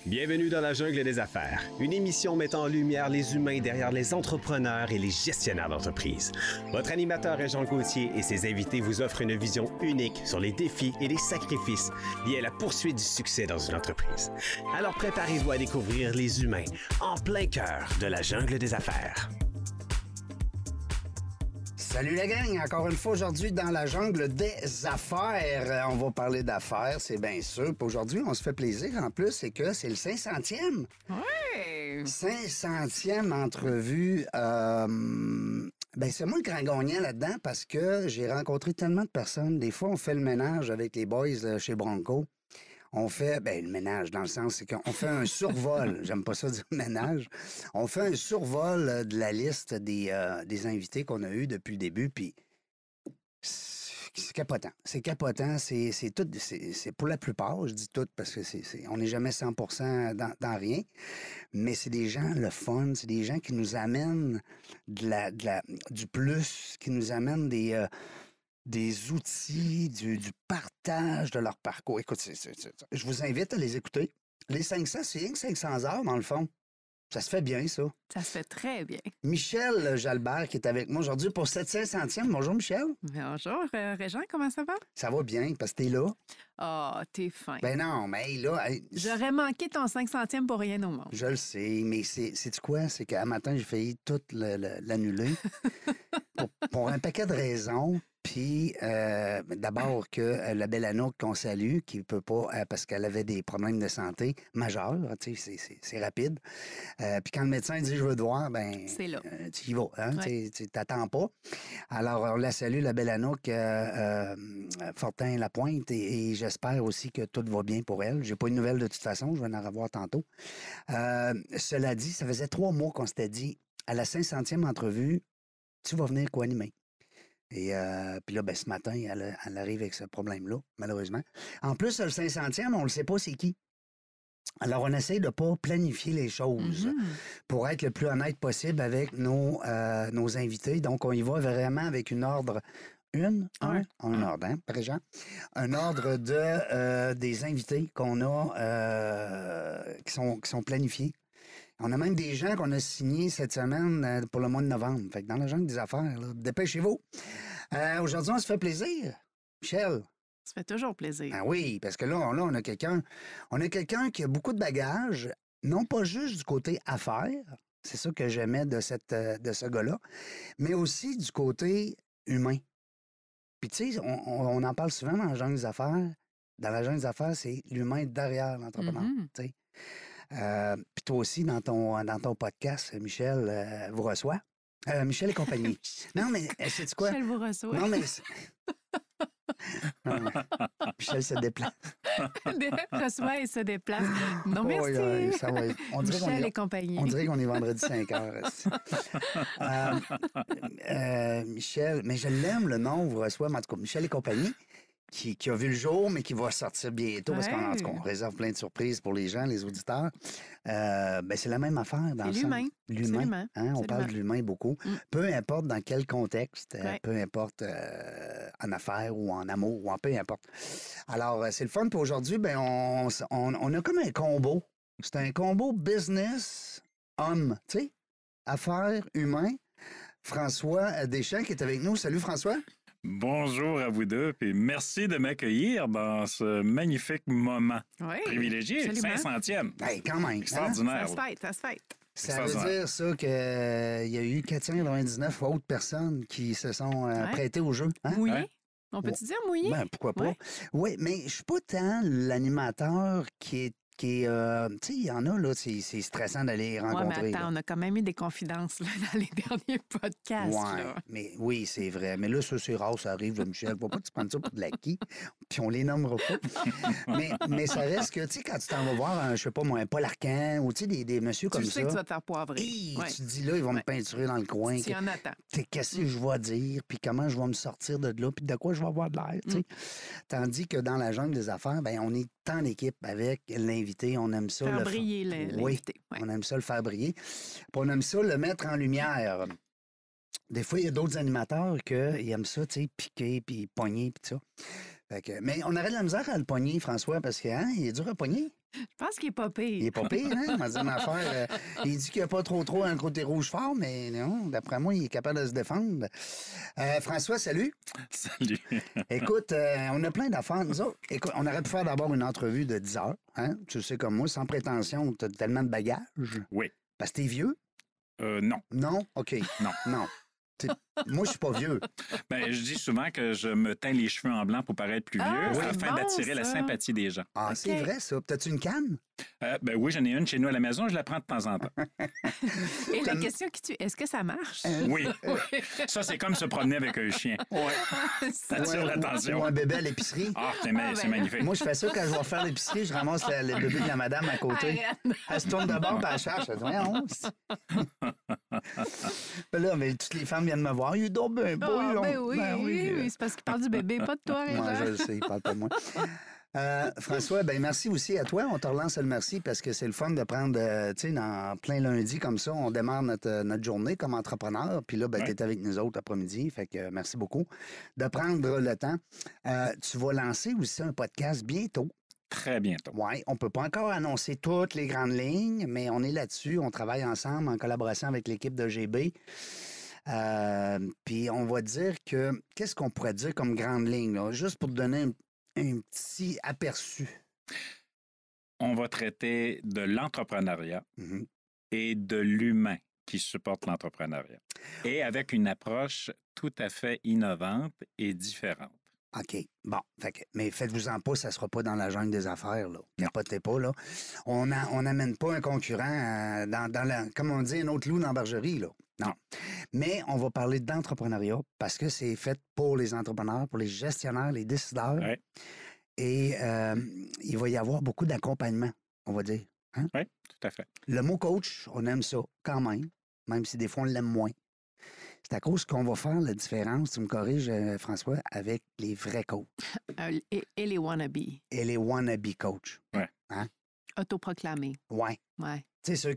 Bienvenue dans la jungle des affaires, une émission mettant en lumière les humains derrière les entrepreneurs et les gestionnaires d'entreprise. Votre animateur est Jean Gauthier et ses invités vous offrent une vision unique sur les défis et les sacrifices liés à la poursuite du succès dans une entreprise. Alors préparez-vous à découvrir les humains en plein cœur de la jungle des affaires. Salut la gang, encore une fois aujourd'hui dans la jungle des affaires. On va parler d'affaires, c'est bien sûr. Puis aujourd'hui, on se fait plaisir en plus, c'est que c'est le 500e. Ouais! 500e entrevue. C'est moi le grand gagnant là-dedans parce que j'ai rencontré tellement de personnes. Des fois, on fait le ménage avec les boys chez Bronco. On fait, le ménage, dans le sens, c'est qu'on fait un survol. J'aime pas ça dire ménage. On fait un survol de la liste des invités qu'on a eus depuis le début, puis c'est capotant. C'est capotant. C'est tout, c'est pour la plupart, je dis tout, parce que on n'est jamais 100% dans rien, mais c'est des gens, le fun, c'est des gens qui nous amènent du plus, qui nous amènent des outils, du partage de leur parcours. Écoute, je vous invite à les écouter. Les 500, c'est rien que 500 heures, dans le fond. Ça se fait bien, ça. Ça se fait très bien. Michel Jalbert qui est avec moi aujourd'hui pour cette 500e. Bonjour, Michel. Bonjour, Régent, comment ça va? Ça va bien, parce que t'es là. Ah, t'es fin. Ben non, mais là... J'aurais manqué ton 500e pour rien au monde. Je le sais, mais sais-tu quoi? C'est qu'un matin, j'ai failli tout l'annuler pour un paquet de raisons. Puis, d'abord que la belle Anouk qu'on salue, qui peut pas, parce qu'elle avait des problèmes de santé majeurs, tu sais, c'est rapide. Puis quand le médecin dit « je veux te voir », c'est là. Tu y vas, hein? Ouais. Tu t'attends pas. Alors, on la salue, la belle Anouk Fortin-Lapointe, et j'espère aussi que tout va bien pour elle. J'ai pas eu de nouvelles de toute façon, je vais en avoir tantôt. Cela dit, ça faisait 3 mois qu'on s'était dit, à la 500e entrevue, tu vas venir co-animer. Et puis là, ce matin, elle arrive avec ce problème-là, malheureusement. En plus, le 500e, on ne sait pas c'est qui. Alors, on essaie de ne pas planifier les choses pour être le plus honnête possible avec nos invités. Donc, on y va vraiment avec un ordre, Régent? Un ordre des invités qu'on a, qui sont planifiés. On a même des gens qu'on a signés cette semaine pour le mois de novembre. Fait que dans la jungle des affaires, là, dépêchez-vous. Aujourd'hui, on se fait plaisir. Michel. Ça fait toujours plaisir. Ah oui, parce que là, on a quelqu'un qui a beaucoup de bagages, non pas juste du côté affaires, c'est ça que j'aimais de ce gars-là, mais aussi du côté humain. Puis tu sais, on en parle souvent dans la jungle des affaires. Dans la jungle des affaires, c'est l'humain derrière l'entrepreneur. Tu sais. Puis toi aussi, dans ton podcast, Michel vous reçoit. Michel et compagnie. Non, mais sais-tu quoi? Michel vous reçoit. Non, mais... Non, Michel se déplace. Reçoit et se déplace. Non, merci. Ça va. Michel et compagnie. On dirait qu'on est vendredi 5 heures. Michel, mais je l'aime, le nom, vous reçoit, mais en tout cas, Michel et compagnie. Qui a vu le jour, mais qui va sortir bientôt, parce qu'on réserve plein de surprises pour les gens, les auditeurs. C'est la même affaire dans le sens. L'humain. Hein, on parle de l'humain beaucoup. Peu importe dans quel contexte, peu importe en affaires ou en amour, ou en peu importe. Alors, c'est le fun. Puis aujourd'hui, on a comme un combo. C'est un combo business-homme, tu sais, affaires, humain. François Deschamps qui est avec nous. Salut, François. Bonjour à vous deux, puis merci de m'accueillir dans ce magnifique moment privilégié, absolument. 500e. Hey, quand même. Extraordinaire. Ça se fête. Ça veut dire, ça, qu'il y a eu 499 autres personnes qui se sont prêtées au jeu. Hein? Mouillé? On peut-tu dire mouillé? Pourquoi pas? Oui, mais je suis pas tant l'animateur qui est... tu sais, il y en a, là, c'est stressant d'aller les rencontrer. Oui, mais attends, on a quand même eu des confidences là, dans les derniers podcasts. Mais oui, c'est vrai. Mais là, ça, c'est rare, ça arrive, là, Michel. Faut pas que tu prennes ça pour de l'acquis, puis on les nommera pas. mais ça reste que, tu sais, quand tu t'en vas voir, je sais pas moi, un Paul Arcand, ou tu sais, des messieurs comme ça. Tu sais que tu vas te faire poivrer. Tu te dis, là, ils vont me peinturer dans le coin. Si on attend. Qu'est-ce que je vais dire, puis comment je vais me sortir de là, puis de quoi je vais avoir de l'air, tu sais. Tandis que dans la jungle des affaires, on est en équipe avec l'invité. On aime ça. Faire briller l'invité. Oui, on aime ça le faire briller. Puis on aime ça le mettre en lumière. Des fois, il y a d'autres animateurs qui aiment ça, tu sais, piquer, puis pogner, puis ça. Mais on aurait de la misère à le pogner, François, parce qu'il est dur à pogner. Je pense qu'il est pas pire. Il est pas pire, hein? On m'a dit une affaire. Il dit qu'il n'y a pas trop un côté rouge fort, mais non, d'après moi, il est capable de se défendre. François, salut. Salut. Écoute, on a plein d'affaires, nous autres. Écoute, on aurait pu faire d'abord une entrevue de 10 heures, hein? Tu sais comme moi, sans prétention, tu as tellement de bagages. Oui. Parce que t'es vieux? Non. Non? OK. Non. Moi, je suis pas vieux. Ben, je dis souvent que je me teins les cheveux en blanc pour paraître plus vieux afin d'attirer la sympathie des gens. Ah, c'est vrai, ça. T'as-tu une canne? Ben oui, j'en ai une chez nous à la maison, je la prends de temps en temps. Et la question qui tue, est-ce que ça marche? Oui. Ça, c'est comme se promener avec un chien. Ça attire l'attention. Ou un bébé à l'épicerie. Ah, c'est magnifique. Moi, je fais ça quand je vais faire l'épicerie, je ramasse le bébé de la madame à côté. Elle se tourne de bord, puis elle cherche. Elle dit, voyons. Là, mais toutes les femmes viennent me voir. Il dort bien beau. Ben oui, c'est parce qu'il parle du bébé, pas de toi, Réjean. Moi, je le sais, il parle pas de moi. François, ben merci aussi à toi. On te relance le merci parce que c'est le fun de prendre, tu sais, dans plein lundi comme ça, on démarre notre journée comme entrepreneur. Puis là, ben, tu es avec nous autres après-midi. Fait que merci beaucoup de prendre le temps. Tu vas lancer aussi un podcast bientôt. Très bientôt. Oui, on ne peut pas encore annoncer toutes les grandes lignes, mais on est là-dessus. On travaille ensemble en collaboration avec l'équipe de GB. Puis on va dire que, qu'est-ce qu'on pourrait dire comme grande ligne, là? Juste pour te donner un petit aperçu. On va traiter de l'entrepreneuriat et de l'humain qui supporte l'entrepreneuriat. Et avec une approche tout à fait innovante et différente. OK. Bon. Mais faites-vous-en pas, ça ne sera pas dans la jungle des affaires, là. Capotez pas, là. On n'amène pas un concurrent comme on dit, un autre loup dans la bergerie, là. Non. Mais on va parler d'entrepreneuriat parce que c'est fait pour les entrepreneurs, pour les gestionnaires, les décideurs. Oui. Et il va y avoir beaucoup d'accompagnement, on va dire. Hein? Oui, tout à fait. Le mot coach, on aime ça quand même si des fois on l'aime moins. C'est à cause qu'on va faire la différence, tu me corriges, François, avec les vrais coachs. Et les wannabes. Et les wannabe coachs. Oui. Hein? Autoproclamés. Oui. Ouais. Tu sais, ceux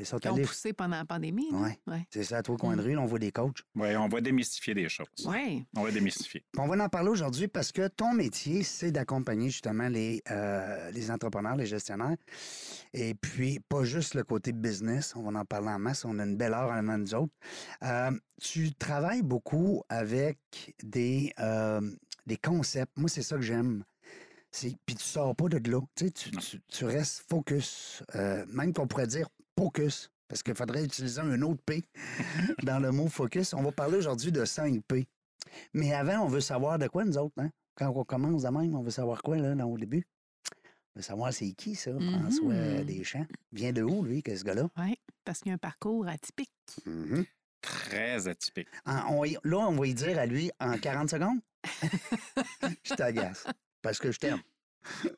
sont qui ont poussé pendant la pandémie. Oui. Ouais. C'est ça, à trois coins de rue, là, on voit des coachs. Oui, on va démystifier des choses. Oui. On va démystifier. On va en parler aujourd'hui parce que ton métier, c'est d'accompagner justement les entrepreneurs, les gestionnaires. Et puis, pas juste le côté business. On va en parler en masse. On a une belle heure en main nous autres. Tu travailles beaucoup avec des concepts. Moi, c'est ça que j'aime. Puis tu sors pas de là. Tu restes focus. Même qu'on pourrait dire focus, parce qu'il faudrait utiliser un autre P dans le mot focus. On va parler aujourd'hui de 5 P. Mais avant, on veut savoir de quoi, nous autres, hein? Quand on commence de même, on veut savoir quoi, là, au début? On veut savoir c'est qui, ça, François Deschamps? Vient de où, lui, ce gars-là? Oui, parce qu'il y a un parcours atypique. Très atypique. Là, on va y dire à lui en 40 secondes. Je t'agace. Parce que je t'aime.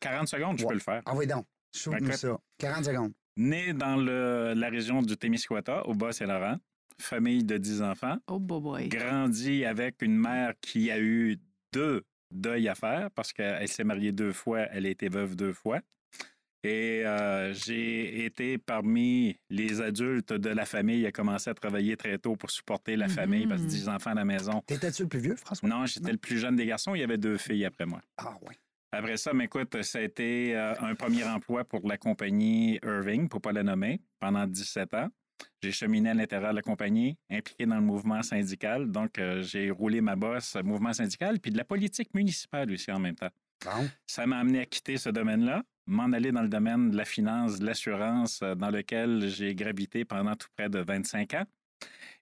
40 secondes, je peux le faire. Ah oui, donc. Shoot-nous ça. 40 secondes. Né dans la région du Témiscouata, au Bas-Saint-Laurent, famille de 10 enfants. Oh, boy. Grandi avec une mère qui a eu 2 deuils à faire parce qu'elle s'est mariée 2 fois, elle a été veuve 2 fois. Et j'ai été parmi les adultes de la famille à commencer à travailler très tôt pour supporter la famille parce que 10 enfants à la maison. T'étais-tu le plus vieux, François? Non, j'étais le plus jeune des garçons. Il y avait 2 filles après moi. Ah oui. Après ça, mais écoute, ça a été un premier emploi pour la compagnie Irving, pour ne pas la nommer, pendant 17 ans. J'ai cheminé à l'intérieur de la compagnie, impliqué dans le mouvement syndical. Donc, j'ai roulé ma bosse mouvement syndical, puis de la politique municipale aussi en même temps. Bon. Ça m'a amené à quitter ce domaine-là, m'en aller dans le domaine de la finance, de l'assurance, dans lequel j'ai gravité pendant tout près de 25 ans.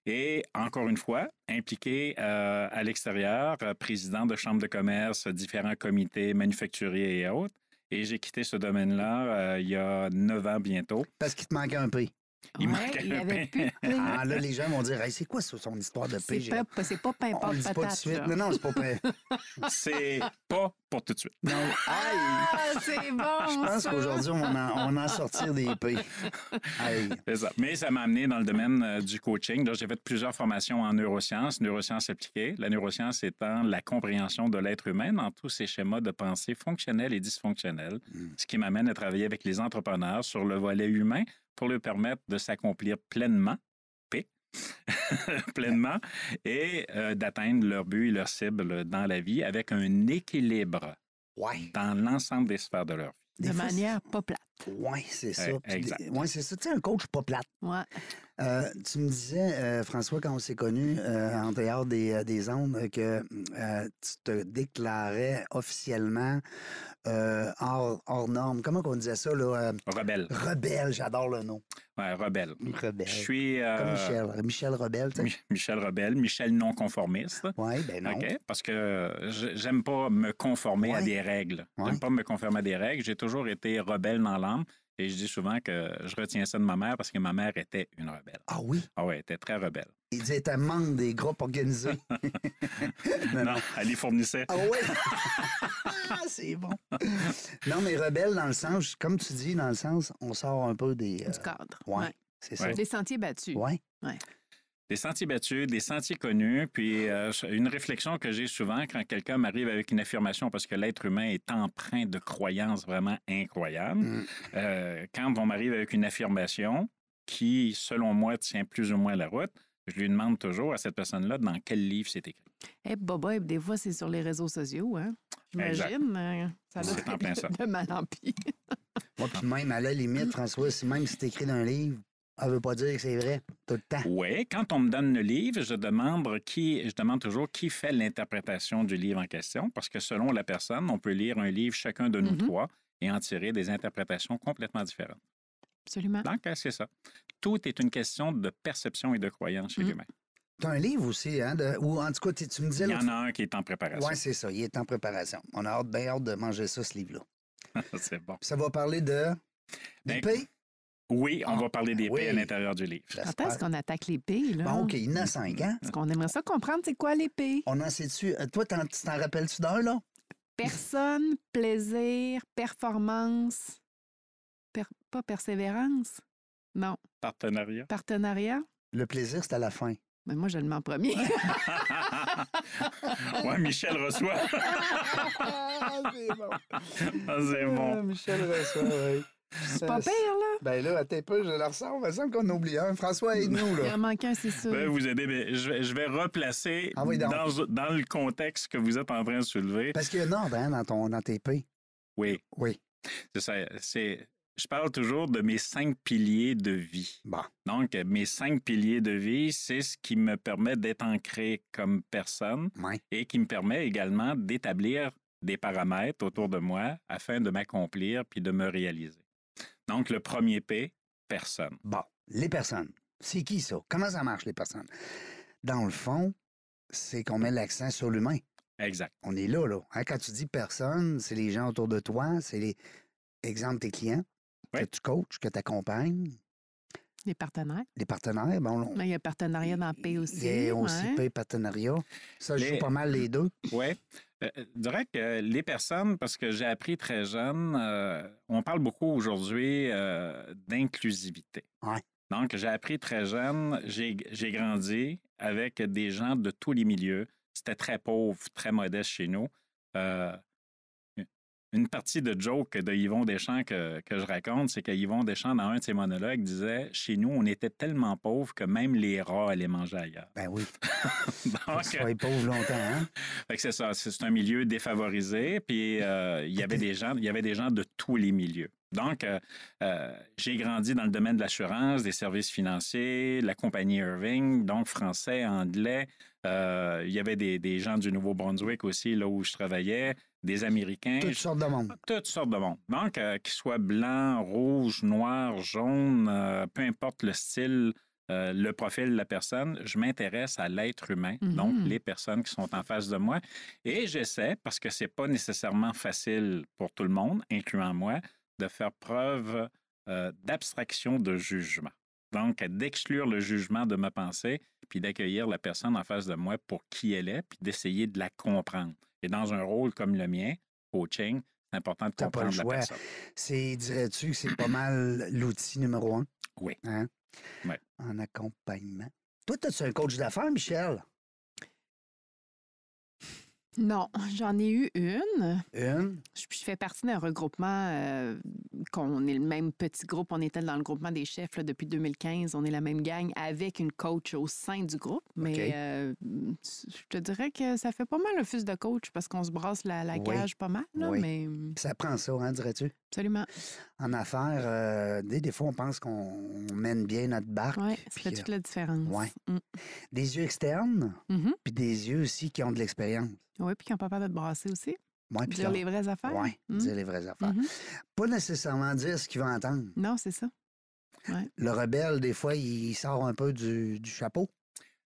Et encore une fois, impliqué à l'extérieur, président de chambres de commerce, différents comités manufacturiers et autres. Et j'ai quitté ce domaine-là il y a 9 ans bientôt. Parce qu'il te manquait un P. Il avait plus de P. Ah, là, les gens vont dire hey, c'est quoi ça, son histoire de P? C'est pas pain On le dit pas tout de suite. Non, c'est pas prêt. C'est pas pour tout de suite. Non. Ah, c'est bon. Je pense qu'aujourd'hui, on va en sortir des P. C'est ça. Mais ça m'a amené dans le domaine du coaching. Donc, j'ai fait plusieurs formations en neurosciences appliquées. La neuroscience étant la compréhension de l'être humain dans tous ses schémas de pensée fonctionnels et dysfonctionnels, ce qui m'amène à travailler avec les entrepreneurs sur le volet humain pour leur permettre de s'accomplir pleinement, pleinement et d'atteindre leur but et leur cible dans la vie avec un équilibre Ouais. dans l'ensemble des sphères de leur vie. Des De fois, manière pas plate. Oui, c'est ça. Exact. Oui, c'est ça. Tu sais, un coach pas plate. Ouais. Tu me disais, François, quand on s'est connus en dehors des ondes, que tu te déclarais officiellement hors norme. Comment on disait ça, là? Rebelle. Rebelle, j'adore le nom. Ouais, rebelle. Rebelle. Je suis... Comme Michel. Michel Rebelle, tu sais. Michel Rebelle, Michel non-conformiste. Oui, ben non. OK? Parce que j'aime pas me conformer à Ouais. des règles. Ouais. J'aime pas me conformer à des règles. J'ai toujours été rebelle dans l'âme. Et je dis souvent que je retiens ça de ma mère parce que ma mère était une rebelle. Ah oui? Ah ouais, elle était très rebelle. Il disait, t'es membre des groupes organisés. Non, elle y fournissait. Ah oui? Ah, c'est bon. Non, mais rebelle dans le sens, comme tu dis, dans le sens, on sort un peu des... Du cadre. Ouais, Ouais. c'est ça. Ouais. Des sentiers battus. Ouais. Des sentiers battus, des sentiers connus, puis une réflexion que j'ai souvent quand quelqu'un m'arrive avec une affirmation, parce que l'être humain est empreint de croyances vraiment incroyables. Mm. Quand on m'arrive avec une affirmation qui, selon moi, tient plus ou moins la route, je lui demande toujours à cette personne-là dans quel livre c'est écrit. Eh, Boba, des fois, c'est sur les réseaux sociaux, hein? Exact. J'imagine. Ça doit C'est en plein ça. de mal en pis. Moi, puis même, à la limite, François, même si c'est écrit dans un livre, ça veut pas dire que c'est vrai tout le temps. Oui, quand on me donne le livre, je demande toujours qui fait l'interprétation du livre en question, parce que selon la personne, on peut lire un livre chacun de nous trois et en tirer des interprétations complètement différentes. Absolument. Donc, c'est ça. Tout est une question de perception et de croyance chez l'humain. Tu as un livre aussi, hein? Ou en tout cas, tu me disais... Il y en a un qui est en préparation. Oui, c'est ça. Il est en préparation. On a bien hâte de manger ça, ce livre-là. C'est bon. Ça va parler de... Ben, d'épée? Oui, on va parler des oui. à l'intérieur du livre. Quand est-ce qu'on attaque l'épée, là? Bon, OK, il y en a 5, hein? Parce qu'on aimerait ça comprendre c'est quoi l'épée. On en sait-tu... Toi, tu t'en rappelles-tu d'un, là? Personne, plaisir, performance, pas persévérance. Non. Partenariat. Partenariat. Le plaisir, c'est à la fin. Mais moi, je le mets en premier. Oui, Michel reçoit. C'est bon. Ah, c'est bon. Michel reçoit, oui. C'est pas pire, là. Ben là, attends un peu, je le ressens. Il me semble qu'on oublie un. François, aide-nous, Il là. en manque un, c'est ça. Je vais vous aider, mais je vais replacer Ah oui, donc. dans le contexte que vous êtes en train de soulever. Parce qu'il y a un ordre, hein, dans tes pays. Oui, Oui. c'est ça. Je parle toujours de mes 5 piliers de vie. Bon. Donc, mes 5 piliers de vie, c'est ce qui me permet d'être ancré comme personne Ouais. et qui me permet également d'établir des paramètres autour de moi afin de m'accomplir puis de me réaliser. Donc, le premier P, personne. Bon. Les personnes. C'est qui, ça? Comment ça marche, les personnes? Dans le fond, c'est qu'on met l'accent sur l'humain. Exact. On est là, là. Hein, quand tu dis personne, c'est les gens autour de toi, c'est les... Exemple, tes clients, Oui. que tu coaches, que tu accompagnes, Les partenaires. les partenaires. Bon, Il y a un partenariat dans P aussi. il y a aussi ouais. paye partenariat. Ça, je Les- joue pas mal les deux. Oui. Je dirais que les personnes, parce que j'ai appris très jeune, on parle beaucoup aujourd'hui d'inclusivité. Ouais. Donc, j'ai appris très jeune, j'ai grandi avec des gens de tous les milieux. C'était très pauvre, très modeste chez nous. Une partie de joke de Yvon Deschamps que je raconte, c'est que Yvon Deschamps, dans un de ses monologues, disait « Chez nous, on était tellement pauvres que même les rats allaient manger ailleurs. Ben oui. » Donc, Tu sois pauvre longtemps, hein? fait que c'est ça, c'est un milieu défavorisé, puis il y avait des gens de tous les milieux. Donc, j'ai grandi dans le domaine de l'assurance, des services financiers, la compagnie Irving, donc français, anglais. Il y avait des gens du Nouveau-Brunswick aussi, là où je travaillais, des Américains. Toutes sortes de monde. Toutes sortes de monde. Donc, qu'ils soient blancs, rouges, noirs, jaunes, peu importe le style, le profil de la personne, je m'intéresse à l'être humain, donc les personnes qui sont en face de moi. Et j'essaie, parce que c'est pas nécessairement facile pour tout le monde, incluant moi, de faire preuve d'abstraction de jugement. Donc, d'exclure le jugement de ma pensée, puis d'accueillir la personne en face de moi pour qui elle est, puis d'essayer de la comprendre. Et dans un rôle comme le mien, coaching, c'est important de T'as pas le comprendre la choix. personne. Dirais-tu que c'est pas mal l'outil numéro 1? Oui. Hein? Oui. En accompagnement. Toi, as-tu un coach d'affaires, Michel? Non, j'en ai eu une. Une? Je fais partie d'un regroupement, qu'on est le même petit groupe. On était dans le groupement des chefs là, depuis 2015. On est la même gang avec une coach au sein du groupe. Mais je te dirais que ça fait pas mal office de coach parce qu'on se brasse la Oui. cage pas mal. Là, Oui. mais Ça prend ça, hein, dirais-tu? absolument. En affaires, des fois, on pense qu'on mène bien notre barque. Oui, ça fait puis, toute la différence. ouais. Mm. des yeux externes, Mhm. puis des yeux aussi qui ont de l'expérience. Oui, puis qui n'ont pas peur de te brasser aussi. Ouais, puis Dire les vraies affaires. Oui, Mm. dire les vraies affaires. Mhm. Pas nécessairement dire ce qu'il va entendre. Non, c'est ça. Le rebelle, des fois, il sort un peu du chapeau.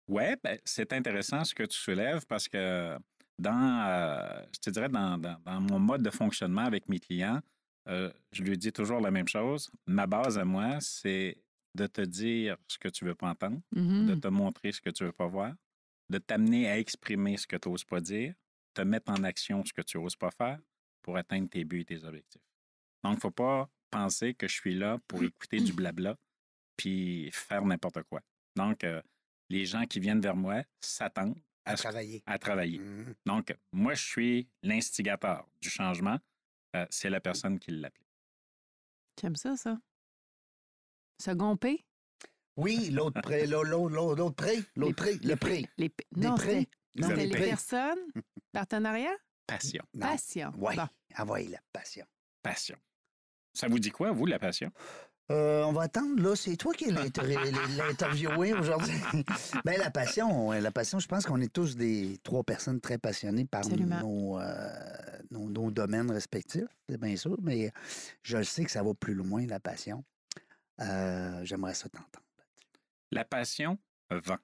Oui, ben, c'est intéressant ce que tu soulèves parce que je te dirais, dans mon mode de fonctionnement avec mes clients, je lui dis toujours la même chose. Ma base à moi, c'est de te dire ce que tu ne veux pas entendre, Mhm. de te montrer ce que tu ne veux pas voir, de t'amener à exprimer ce que tu n'oses pas dire, te mettre en action ce que tu n'oses pas faire pour atteindre tes buts et tes objectifs. Donc, il ne faut pas penser que je suis là pour écouter du blabla puis faire n'importe quoi. Donc, les gens qui viennent vers moi s'attendent À travailler. à travailler. Mhm. Donc, moi, je suis l'instigateur du changement. C'est la personne qui l'applique. J'aime ça, ça. Second P? Oui, l'autre prêt, l'autre prêt, le prêt. Non, prêts. Non, c'était les les prêts. personnes, partenariat, Passion. Non. passion. Oui, Bon. envoyez la passion. Passion. Ça vous dit quoi, vous, la passion? On va attendre, là. C'est toi qui l'as interviewé aujourd'hui. Bien, la passion, je pense qu'on est tous trois personnes très passionnées par nos domaines respectifs, c'est bien sûr, mais je sais que ça va plus loin, la passion. J'aimerais ça t'entendre. La passion vend.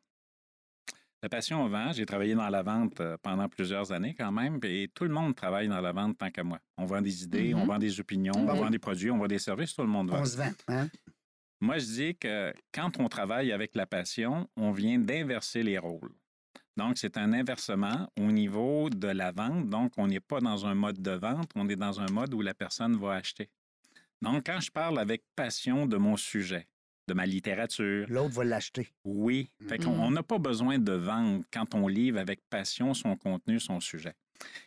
La passion vend. J'ai travaillé dans la vente pendant plusieurs années quand même, et tout le monde travaille dans la vente tant que moi. On vend des idées, on vend des opinions, on vend des produits, on vend des services, tout le monde vend. On se vend, hein? Moi, je dis que quand on travaille avec la passion, on vient d'inverser les rôles. Donc, c'est un inversement au niveau de la vente. Donc, on n'est pas dans un mode de vente, on est dans un mode où la personne va acheter. Donc, quand je parle avec passion de mon sujet, de ma littérature. L'autre va l'acheter. Oui. Fait qu'on n'a pas besoin de vendre quand on livre avec passion son contenu, son sujet.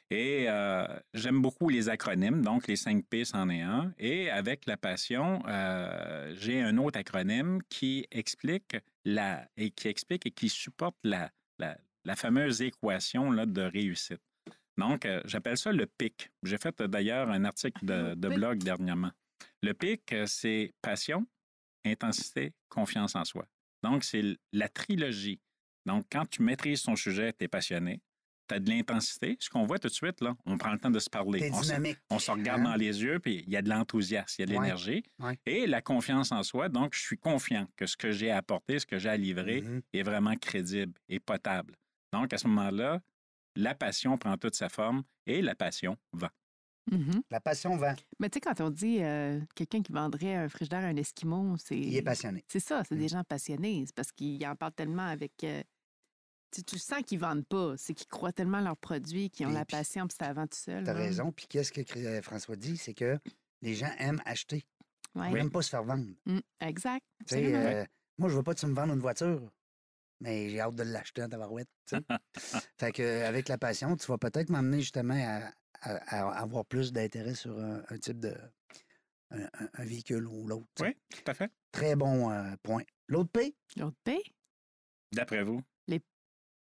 Et j'aime beaucoup les acronymes, donc les 5 P, c'en est un. Et avec la passion, j'ai un autre acronyme qui explique et qui supporte la fameuse équation là, de réussite. Donc, j'appelle ça le PIC. J'ai fait d'ailleurs un article de blog dernièrement. Le PIC, c'est passion, intensité, confiance en soi. Donc, c'est la trilogie. Donc, quand tu maîtrises ton sujet, tu es passionné, tu as de l'intensité. Ce qu'on voit tout de suite, là, on prend le temps de se parler. T'es dynamique. On se regarde dans les yeux, puis il y a de l'enthousiasme, il y a de l'énergie. Ouais. Et la confiance en soi. Donc, je suis confiant que ce que j'ai à apporter, ce que j'ai à livrer est vraiment crédible et potable. Donc, à ce moment-là, la passion prend toute sa forme et la passion vend. Mm-hmm. La passion vend. Mais tu sais, quand on dit quelqu'un qui vendrait un frigidaire à un Esquimau, c'est... Il est passionné. C'est ça, c'est des gens passionnés. C'est parce qu'ils en parlent tellement avec... tu sens qu'ils vendent pas. C'est qu'ils croient tellement à leurs produits, qu'ils ont la passion, puis c'est avant tout seul. Tu as raison. Puis qu'est-ce que François dit? C'est que les gens aiment acheter. Ouais. Ils n'aiment pas se faire vendre. Exact. Moi, je veux pas que tu me vendes une voiture, mais j'ai hâte de l'acheter en tabarouette. Fait qu'avec la passion, tu vas peut-être m'amener justement à avoir plus d'intérêt sur un type de... un véhicule ou l'autre. Oui, tout à fait. Très bon point. L'autre P? L'autre P? D'après vous? Les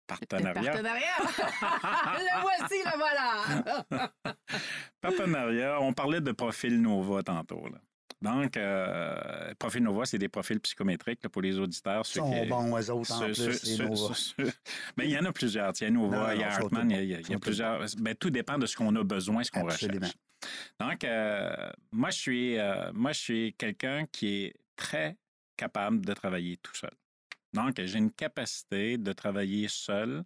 partenariats. Le voici, le voilà! Partenariat, on parlait de profil Nova tantôt. Là. Donc, profil Nova, c'est des profils psychométriques là, pour les auditeurs. Ils sont bons, eux autres, en plus, les Nova. Mais il y en a plusieurs. Il y a Nova, il y a Hartman, il y a plusieurs. Ben, tout dépend de ce qu'on a besoin, ce qu'on recherche. Donc, moi, je suis quelqu'un qui est très capable de travailler tout seul. Donc, j'ai une capacité de travailler seul.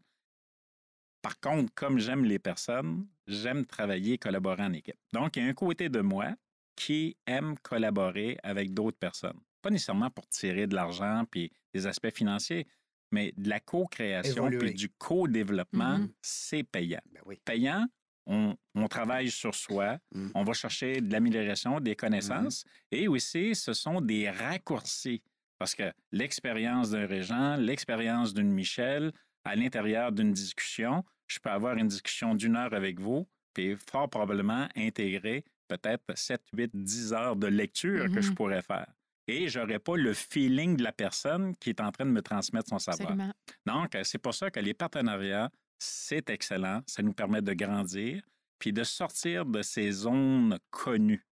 Par contre, comme j'aime les personnes, j'aime travailler et collaborer en équipe. Donc, il y a un côté de moi qui aime collaborer avec d'autres personnes. Pas nécessairement pour tirer de l'argent puis des aspects financiers, mais de la co-création puis du co-développement, c'est payant. Ben oui. Payant, on travaille sur soi, on va chercher de l'amélioration, des connaissances, et aussi, ce sont des raccourcis. Parce que l'expérience d'un Régent, l'expérience d'une Michel, à l'intérieur d'une discussion, je peux avoir une discussion d'1 heure avec vous, puis fort probablement intégrer peut-être 7, 8, 10 heures de lecture que je pourrais faire. Et je n'aurais pas le feeling de la personne qui est en train de me transmettre son savoir. Absolument. Donc, c'est pour ça que les partenariats, c'est excellent. Ça nous permet de grandir puis de sortir de ces zones connues.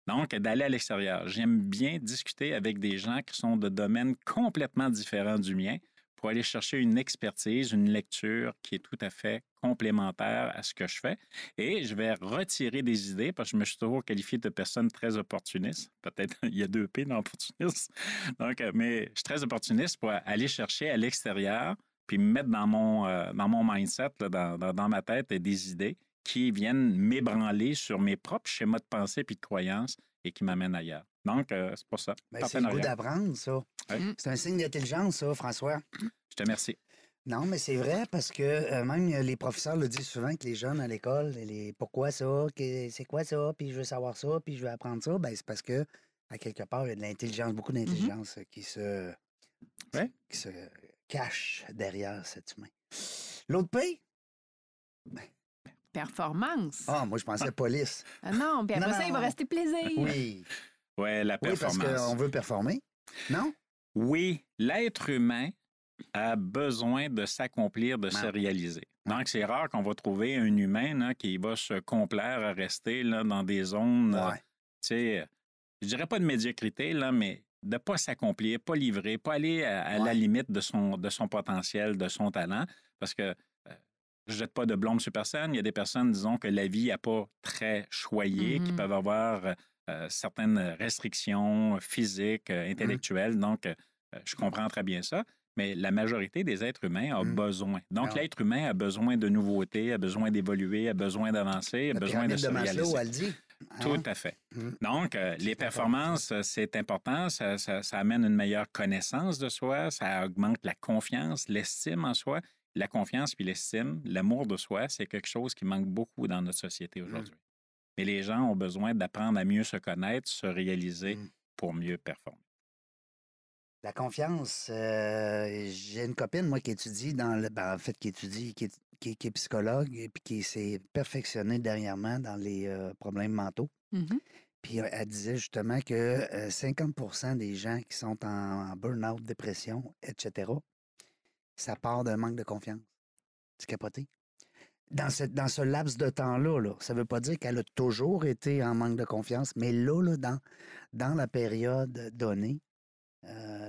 Donc, d'aller à l'extérieur. J'aime bien discuter avec des gens qui sont de domaines complètement différents du mien pour aller chercher une expertise, une lecture qui est tout à fait complémentaire à ce que je fais. Et je vais retirer des idées parce que je me suis toujours qualifié de personne très opportuniste. Peut-être il y a 2 P dans opportuniste. Donc, mais je suis très opportuniste pour aller chercher à l'extérieur puis me mettre dans mon mindset, là, dans ma tête, des idées qui viennent m'ébranler sur mes propres schémas de pensée puis de croyances et qui m'amènent ailleurs. Donc, c'est pour ça. C'est le goût d'apprendre, ça. Oui. C'est un signe d'intelligence, ça, François. Je te remercie. Non, mais c'est vrai parce que même les professeurs le disent souvent que les jeunes à l'école, pourquoi ça, c'est quoi ça, puis je veux savoir ça, puis je veux apprendre ça, ben c'est parce que à quelque part, il y a de l'intelligence, beaucoup d'intelligence qui se cache derrière cet humain. L'autre P? Performance. Ah, moi, je pensais police. Ah non, puis après ça, il va rester plaisir. Oui. Oui, la performance. Oui, parce qu'on veut performer. Non? Oui, l'être humain a besoin de s'accomplir, de se réaliser. Donc, c'est rare qu'on va trouver un humain là, qui va se complaire à rester là, dans des zones, tu sais, je dirais pas de médiocrité, là, mais de ne pas s'accomplir, pas livrer, pas aller à la limite de son potentiel, de son talent, parce que je ne jette pas de blâme sur personne. Il y a des personnes, disons, que la vie n'a pas très choyé, qui peuvent avoir certaines restrictions physiques, intellectuelles. Donc, je comprends très bien ça. Mais la majorité des êtres humains a besoin. Donc, l'être humain a besoin de nouveautés, a besoin d'évoluer, a besoin d'avancer, a besoin de se réaliser. Maslow, elle dit. Tout à fait. Donc, les performances, c'est important. Ça amène une meilleure connaissance de soi. Ça augmente la confiance, l'estime en soi. La confiance puis l'estime, l'amour de soi, c'est quelque chose qui manque beaucoup dans notre société aujourd'hui. Mais les gens ont besoin d'apprendre à mieux se connaître, se réaliser pour mieux performer. La confiance, j'ai une copine, moi, qui étudie qui est psychologue et puis qui s'est perfectionnée dernièrement dans les problèmes mentaux. Puis elle disait justement que 50% des gens qui sont en burn-out, dépression, etc., ça part d'un manque de confiance. C'est capoté. Dans ce laps de temps-là, ça ne veut pas dire qu'elle a toujours été en manque de confiance, mais là dans la période donnée.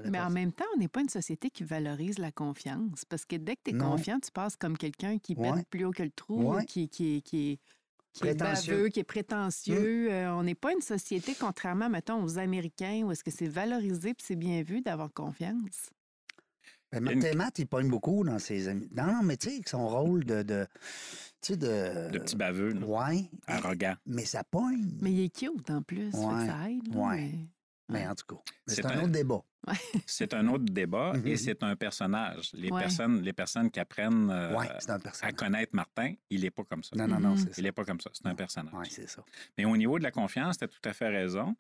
Mais en même temps, on n'est pas une société qui valorise la confiance. Parce que dès que tu es confiant, tu passes comme quelqu'un qui pète plus haut que le trou, qui est baveux, qui est prétentieux. On n'est pas une société, contrairement, mettons, aux Américains, où est-ce que c'est valorisé et c'est bien vu d'avoir confiance. Matt, il pogne beaucoup dans ses amis. Non, mais tu sais, son rôle de petit baveux, arrogant. Mais ça pogne. Mais il est cute en plus, ça aide. Mais en tout cas, c'est un autre débat. C'est un autre débat et c'est un personnage. Les personnes qui apprennent à connaître Martin, il n'est pas comme ça. Non, c'est ça. Il n'est pas comme ça. C'est un personnage. Oui, c'est ça. Mais au niveau de la confiance, tu as tout à fait raison.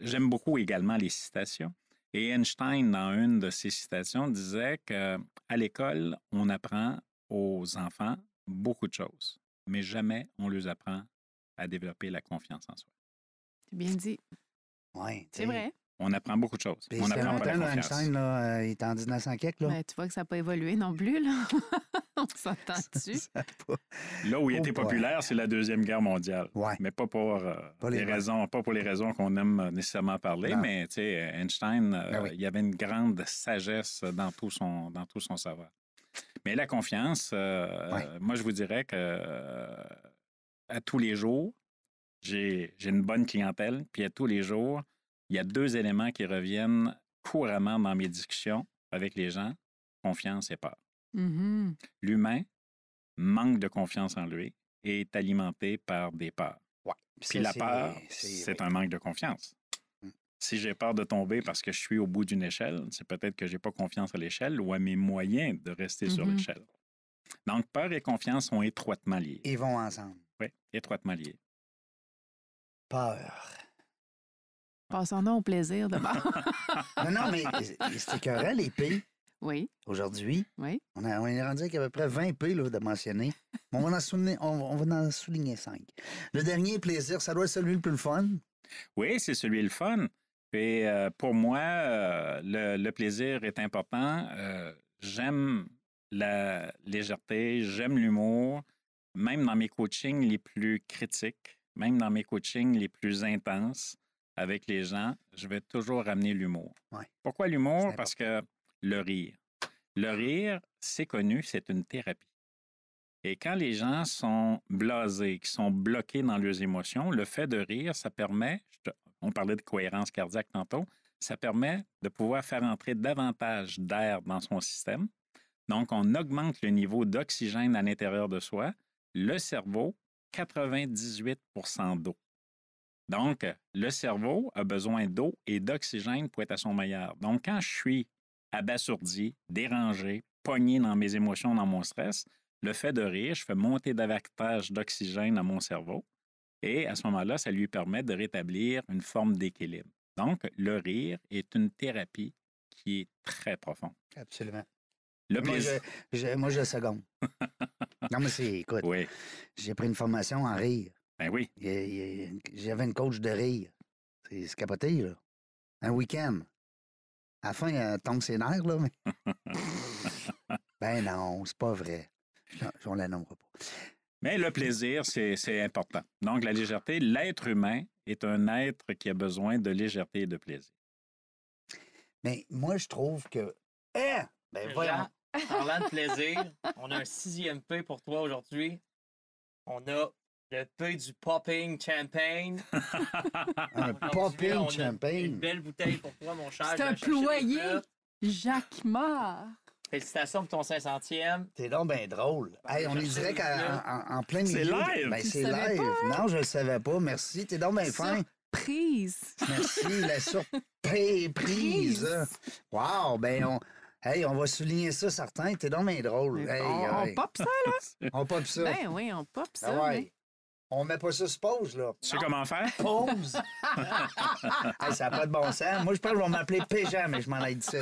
J'aime beaucoup également les citations. Et Einstein, dans une de ses citations, disait qu'à l'école, on apprend aux enfants beaucoup de choses, mais jamais on leur apprend à développer la confiance en soi. C'est bien dit. Oui, c'est vrai. On apprend beaucoup de choses. On apprend pas la confiance. Einstein, là, il est en 1900 quelque, là. Ben, tu vois que ça n'a pas évolué non plus, là. On s'entend-tu? Là où il était populaire, c'est la Deuxième Guerre mondiale. Mais pas pour les raisons qu'on aime nécessairement parler, mais tu sais, Einstein, il y avait une grande sagesse dans tout son savoir. Mais la confiance, moi, je vous dirais que à tous les jours, j'ai une bonne clientèle, puis à tous les jours, il y a 2 éléments qui reviennent couramment dans mes discussions avec les gens, confiance et peur. L'humain manque de confiance en lui et est alimenté par des peurs. Puis la peur, c'est un manque de confiance. Si j'ai peur de tomber parce que je suis au bout d'une échelle, c'est peut-être que je n'ai pas confiance à l'échelle ou à mes moyens de rester sur l'échelle. Donc, peur et confiance sont étroitement liés. Ils vont ensemble. Oui, étroitement liés. Peur. Passons-nous au plaisir d'abord. Non, mais c'est écœurant, les pays. Oui. Aujourd'hui. Oui. On est rendu avec à peu près 20 P là, de mentionner. On va en souligner 5. Le dernier plaisir, ça doit être celui le plus fun. Oui, c'est celui le fun. Et pour moi, le plaisir est important. J'aime la légèreté, j'aime l'humour. Même dans mes coachings les plus critiques, même dans mes coachings les plus intenses avec les gens, je vais toujours ramener l'humour. Ouais. Pourquoi l'humour? Parce que le rire. Le rire, c'est connu, c'est une thérapie. Et quand les gens sont blasés, qui sont bloqués dans leurs émotions, le fait de rire, ça permet, on parlait de cohérence cardiaque tantôt, ça permet de pouvoir faire entrer davantage d'air dans son système. Donc, on augmente le niveau d'oxygène à l'intérieur de soi. Le cerveau, 98 d'eau. Donc, le cerveau a besoin d'eau et d'oxygène pour être à son meilleur. Donc, quand je suis abasourdi, dérangé, pogné dans mes émotions, dans mon stress, le fait de rire, je fais monter davantage d'oxygène à mon cerveau et à ce moment-là, ça lui permet de rétablir une forme d'équilibre. Donc, le rire est une thérapie qui est très profonde. Absolument. Le plaisir. Moi, je seconde. Non, mais écoute, Oui. j'ai pris une formation en rire. Ben oui. J'avais une coach de rire. C'est capoté, là. Un week-end. À la fin, elle tombe ses nerfs, là. Mais... ben non, c'est pas vrai. On la nommera pas. Mais le plaisir, c'est important. Donc, la légèreté, l'être humain est un être qui a besoin de légèreté et de plaisir. Mais moi, je trouve que... Ben voyons. Parlant de plaisir, on a un 6e P pour toi aujourd'hui. On a le P du Popping Champagne. Un Popping Champagne. Une belle bouteille pour toi, mon cher. C'est un ployer. Jacques Mort. Félicitations pour ton 500e. T'es donc bien drôle. Hey, on est direct en plein milieu. C'est live. Ben, c'est savais live. pas? Non, je le savais pas. Merci. T'es donc bien fin. Prise. Merci. La surprise. Wow. Ben, on va souligner ça, certains. T'es donc bien drôle. Hey, On pop ça, là? On pop ça. Ben oui, on pop ça. Ah ouais. On met pas ça sur pause, là. Tu sais comment faire? Pause! Hey, ça n'a pas de bon sens. Moi, je pense qu'ils vont m'appeler Péjean, mais je m'en ai dit ça.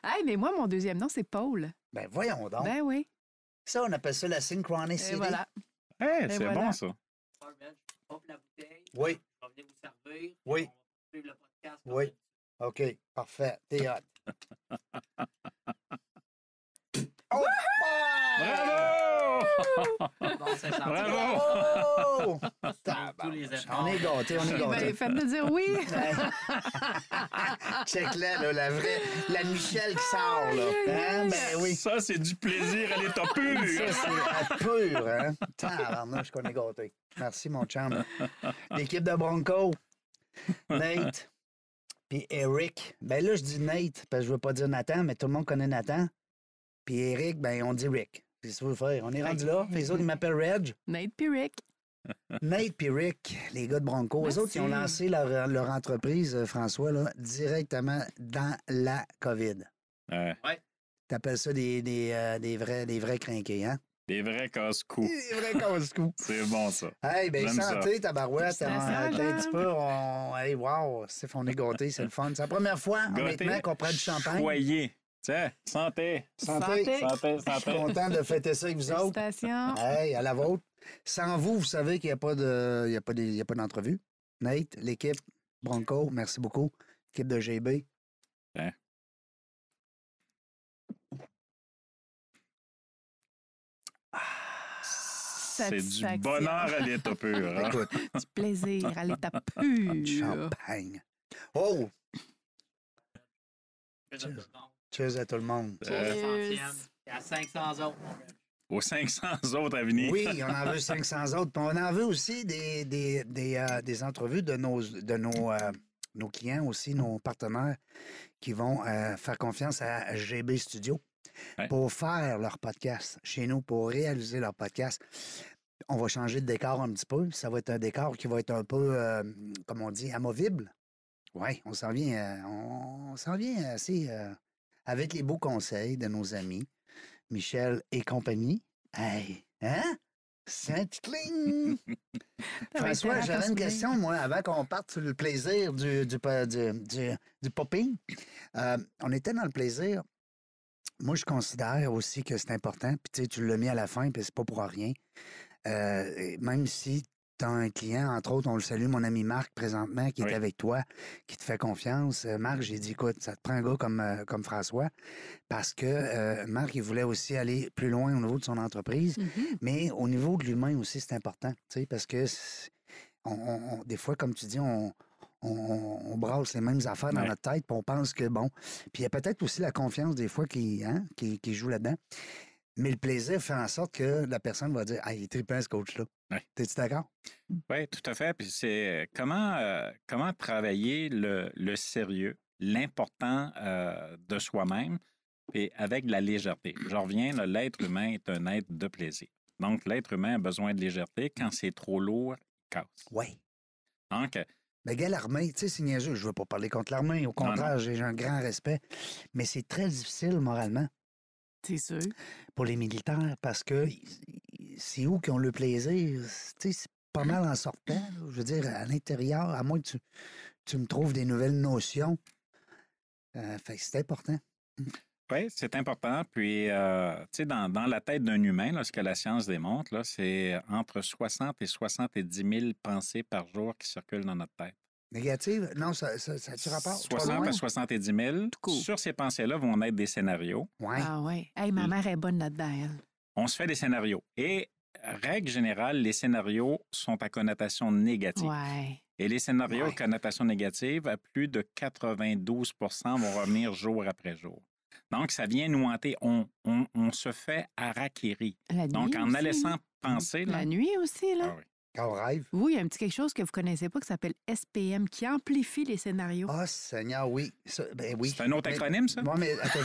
Hey, mais moi, mon deuxième nom, c'est Paul. Ben, voyons donc. Ben oui. Ça, on appelle ça la synchronicity. Et voilà. Hey, Et c'est voilà. bon, ça. Hop la bouteille. Oui. Je vais venir vous servir. Oui. On va suivre le podcast. Oui. OK. Parfait. T'es hot. Oh! Bravo! Bon, 500. Bravo! Oh! Tous les efforts. On est gâtés, on est Ben, gâtés. faites de dire oui. Check-là, là, la Michelle qui sort, là. Hein? Ben oui. Ça, c'est du plaisir à l'état pur. Ça, c'est pur, hein? Tabarnouche qu'on est gâtés. Merci, mon chum. L'équipe de Bronco, Nate, puis Eric. Ben là, je dis Nate, parce que je veux pas dire Nathan, mais tout le monde connaît Nathan. Puis Eric, ben on dit Rick. C'est ce qu'il faut faire. On est rendu là. Les autres, ils m'appellent Reg. Nate Pirick. Nate puis Rick, les gars de Bronco. Merci. Eux autres, ils ont lancé leur entreprise, François, là, directement dans la COVID. Ouais. T'appelles ça des vrais crinqués, hein? Des vrais casse-coups. Des vrais casse-coups. C'est bon, ça. Hey, ben J'aime santé, tabarouette. T'es un Félicitations, petit peu... Hey, wow, on est gâtés, c'est le fun. C'est la première fois, honnêtement, qu'on prend du champagne. Choyé. Tiens, santé. Santé. Santé. Santé, Je suis santé. content de fêter ça avec vous autres. Félicitations. Hey, à la vôtre. Sans vous, vous savez qu'il n'y a pas d'entrevue. Nate, l'équipe Bronco, merci beaucoup. L'équipe de GB. Hein? C'est du Satisfaction. bonheur à l'état pur. Hein? Écoute, Du plaisir à l'état pur. champagne. Oh! Cheers à tout le monde. Il y a 500 autres. Aux 500 autres à venir. Oui, on en veut 500 autres. Puis on en veut aussi des entrevues de nos clients aussi, nos partenaires qui vont faire confiance à GB Studio pour faire leur podcast chez nous, pour réaliser leur podcast. On va changer de décor un petit peu. Ça va être un décor qui va être un peu, comme on dit, amovible. Oui, on s'en vient assez avec les beaux conseils de nos amis, Michel et compagnie. Hey, hein? Saint-Cling! François, j'avais une question, moi, avant qu'on parte sur le plaisir du popping. On était dans le plaisir. moi, je considère aussi que c'est important. Puis, tu sais, tu l'as mis à la fin, puis c'est pas pour rien. Même si tu as un client, entre autres, on le salue, mon ami Marc, présentement, qui est avec toi, qui te fait confiance. Marc, j'ai dit, écoute, ça te prend un gars comme François, parce que Marc, il voulait aussi aller plus loin au niveau de son entreprise, mais au niveau de l'humain aussi, c'est important, tu sais, parce que des fois, comme tu dis, on brasse les mêmes affaires dans notre tête, puis on pense que, bon... Puis il y a peut-être aussi la confiance, des fois, qui joue là-dedans. Mais le plaisir fait en sorte que la personne va dire « Ah, il est trippant, ce coach-là. » T'es-tu d'accord? Oui, tout à fait. Puis c'est comment travailler le sérieux, l'important de soi-même, et avec de la légèreté. Je reviens, là, l'être humain est un être de plaisir. Donc, l'être humain a besoin de légèreté. Quand c'est trop lourd, il casse. Oui. Donc... Mais gars, l'armée, tu sais, c'est niaiseux. Je veux pas parler contre l'armée. Au contraire, j'ai un grand respect. Mais c'est très difficile moralement. C'est sûr. Pour les militaires, parce que c'est où qu'ils ont le plaisir. Tu sais, c'est pas mal en sortant. Là. Je veux dire, à l'intérieur, à moins que tu me trouves des nouvelles notions. Fait que c'est important. Oui, c'est important. Puis, tu sais, dans la tête d'un humain, là, ce que la science démontre, là, c'est entre 60 et 70 000 pensées par jour qui circulent dans notre tête. Négative? Non, ça tu rapport? 60 à 70 000. Sur ces pensées-là vont être des scénarios. Ouais. Ah oui. Hey, ma mère est bonne là-dedans, elle. On se fait des scénarios. Et, règle générale, les scénarios sont à connotation négative. Ouais. Et les scénarios à connotation négative, à plus de 92 vont revenir jour après jour. Donc, ça vient nous hanter. On se fait harakiri. Donc, en la laissant penser... La nuit aussi, là. Ah oui. Quand on rêve. Oui, il y a un petit quelque chose que vous ne connaissez pas qui s'appelle SPM, qui amplifie les scénarios. Ah, Seigneur, oui. Ça, ben oui. C'est un autre acronyme, ça? Oui, mais attends.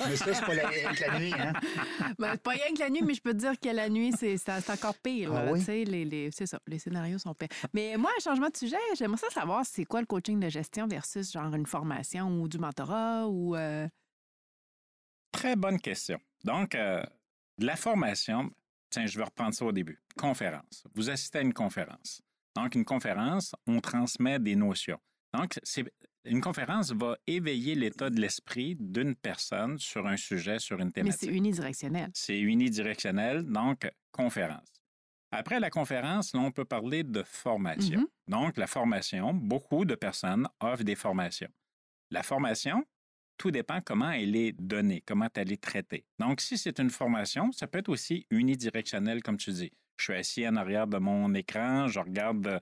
Mais ça, c'est pas avec la nuit, hein? Ben, pas rien que la nuit, mais je peux te dire que la nuit, c'est encore pire. Ah oui? Tu sais, c'est ça, les scénarios sont pires. Mais moi, changement de sujet, j'aimerais ça savoir c'est quoi le coaching de gestion versus genre une formation ou du mentorat ou... Très bonne question. Donc, la formation, tiens, je vais reprendre ça au début. Conférence. Vous assistez à une conférence. Donc, une conférence, on transmet des notions. Donc, une conférence va éveiller l'état de l'esprit d'une personne sur un sujet, sur une thématique. Mais c'est unidirectionnel. C'est unidirectionnel, donc conférence. Après la conférence, là, on peut parler de formation. Donc, la formation, beaucoup de personnes offrent des formations. La formation, tout dépend comment elle est donnée, comment elle est traitée. Donc, si c'est une formation, ça peut être aussi unidirectionnel, comme tu dis. Je suis assis en arrière de mon écran, je regarde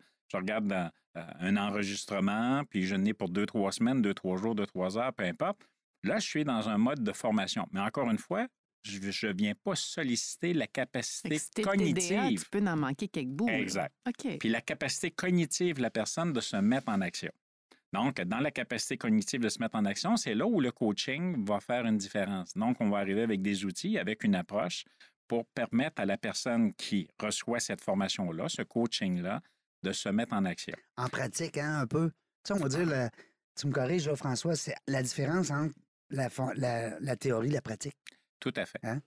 un enregistrement, puis je n'ai pour 2-3 semaines, 2-3 jours, 2-3 heures, peu importe. Là, je suis dans un mode de formation. Mais encore une fois, je ne viens pas solliciter la capacité cognitive. TDA, tu peux en manquer quelques bouts. Exact. OK. Puis la capacité cognitive de la personne de se mettre en action. Donc, dans la capacité cognitive de se mettre en action, c'est là où le coaching va faire une différence. Donc, on va arriver avec des outils, avec une approche pour permettre à la personne qui reçoit cette formation-là, ce coaching-là, de se mettre en action. En pratique, hein, un peu. Tu sais, on va dire, tu me corriges, là, François, c'est la différence entre la théorie et la pratique. Tout à fait. Hein?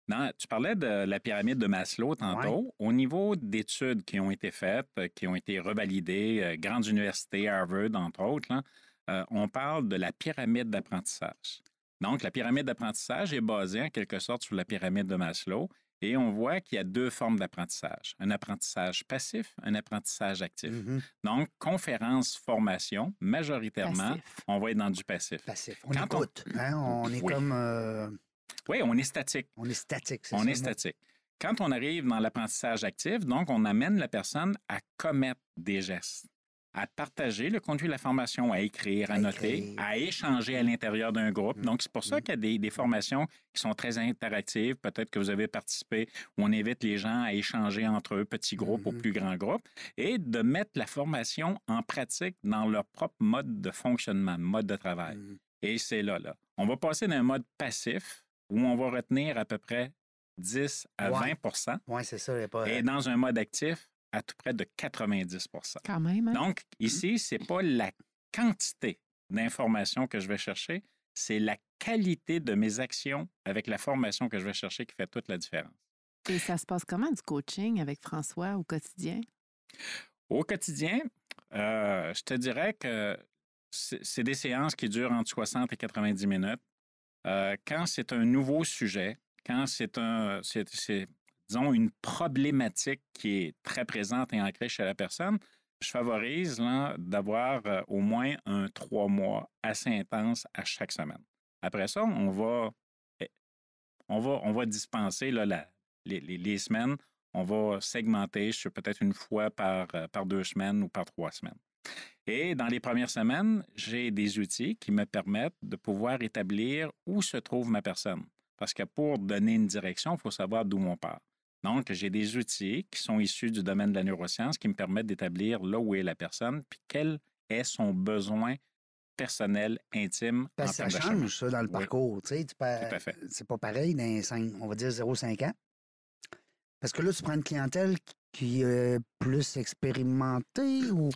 Non, tu parlais de la pyramide de Maslow tantôt. Ouais. Au niveau d'études qui ont été faites, qui ont été revalidées, grandes universités, Harvard, entre autres, là, on parle de la pyramide d'apprentissage. Donc, la pyramide d'apprentissage est basée en quelque sorte sur la pyramide de Maslow et on voit qu'il y a deux formes d'apprentissage. Un apprentissage passif, un apprentissage actif. Donc, conférence, formation, majoritairement, passif. On va être dans du passif. Passif. On écoute. Hein? On est comme... Oui, on est statique. On est statique, c'est ça. On est statique. Quand on arrive dans l'apprentissage actif, donc, on amène la personne à commettre des gestes, à partager le contenu de la formation, à écrire, à noter, à échanger à l'intérieur d'un groupe. Donc, c'est pour ça qu'il y a des formations qui sont très interactives. Peut-être que vous avez participé, où on invite les gens à échanger entre eux, petits groupes ou plus grands groupes, et de mettre la formation en pratique dans leur propre mode de fonctionnement, mode de travail. Et c'est là. On va passer d'un mode passif, où on va retenir à peu près 10 à 20 Oui, c'est ça. Et dans un mode actif, à tout près de 90 Quand même, hein? Donc, ici, ce n'est pas la quantité d'informations que je vais chercher, c'est la qualité de mes actions avec la formation que je vais chercher qui fait toute la différence. Et ça se passe comment du coaching avec François au quotidien? Au quotidien, je te dirais que c'est des séances qui durent entre 60 et 90 minutes. quand c'est un nouveau sujet, quand c'est disons, une problématique qui est très présente et ancrée chez la personne, je favorise là, d'avoir au moins un 3 mois assez intense à chaque semaine. Après ça, on va dispenser là, les semaines. On va segmenter sur peut-être une fois par 2 semaines ou par 3 semaines. Et dans les premières semaines, j'ai des outils qui me permettent de pouvoir établir où se trouve ma personne. Parce que pour donner une direction, il faut savoir d'où on part. Donc, j'ai des outils qui sont issus du domaine de la neuroscience qui me permettent d'établir là où est la personne, puis quel est son besoin personnel, intime, en Ça termes de change, chemin. ça, dans le parcours. Tu sais, Tout à fait. c'est pas pareil dans les 5, on va dire 0,5 ans. Parce que là, tu prends une clientèle qui est plus expérimentée ou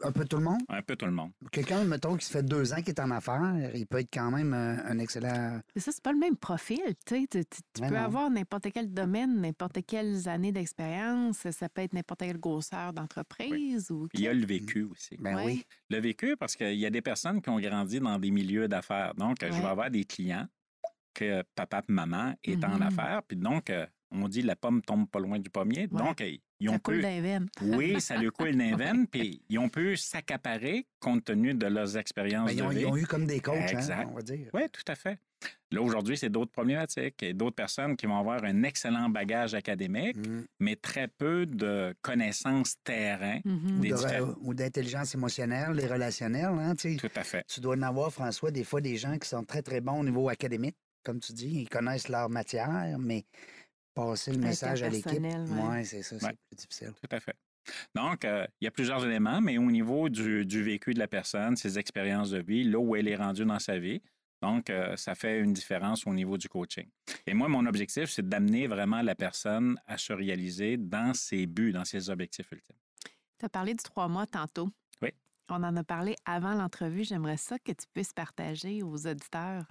un peu tout le monde? Un peu tout le monde. Quelqu'un, mettons, qui se fait 2 ans qui est en affaires, il peut être quand même un excellent... C'est ça, c'est pas le même profil. Tu sais. Tu Ben peux non. avoir n'importe quel domaine, n'importe quelles années d'expérience. Ça peut être n'importe quelle grosseur d'entreprise. Ou... Puis il y a le vécu aussi. Ben Ouais. oui. Le vécu, parce qu'il y a des personnes qui ont grandi dans des milieux d'affaires. Donc, je Ouais. vais avoir des clients que papa et maman est en Mhm. affaires. Puis donc, on dit la pomme tombe pas loin du pommier. Ouais. Donc, ils Ça ont coule pu... dans les veines. Oui, ça lui coule dans les veines, puis ils ont pu s'accaparer compte tenu de leurs expériences Ben, de vie. ils ont eu comme des coachs, Exact. hein, on va dire. Oui, tout à fait. Là, aujourd'hui, c'est d'autres problématiques et d'autres personnes qui vont avoir un excellent bagage académique, Mm. mais très peu de connaissances terrain. Mhm. Des différents- Ou d'intelligence émotionnelle, les relationnels. Hein, tu sais. Tout à fait. Tu dois en avoir, François, des fois des gens qui sont très, très bons au niveau académique, comme tu dis. Ils connaissent leur matière, mais passer le message à l'équipe, Interpersonnel, ouais. ouais, c'est ça, c'est Ouais. plus difficile. Tout à fait. Donc, il y a plusieurs éléments, mais au niveau du vécu de la personne, ses expériences de vie, là où elle est rendue dans sa vie, donc, ça fait une différence au niveau du coaching. Et moi, mon objectif, c'est d'amener vraiment la personne à se réaliser dans ses buts, dans ses objectifs ultimes. Tu as parlé du 3 mois tantôt. Oui. On en a parlé avant l'entrevue. J'aimerais ça que tu puisses partager aux auditeurs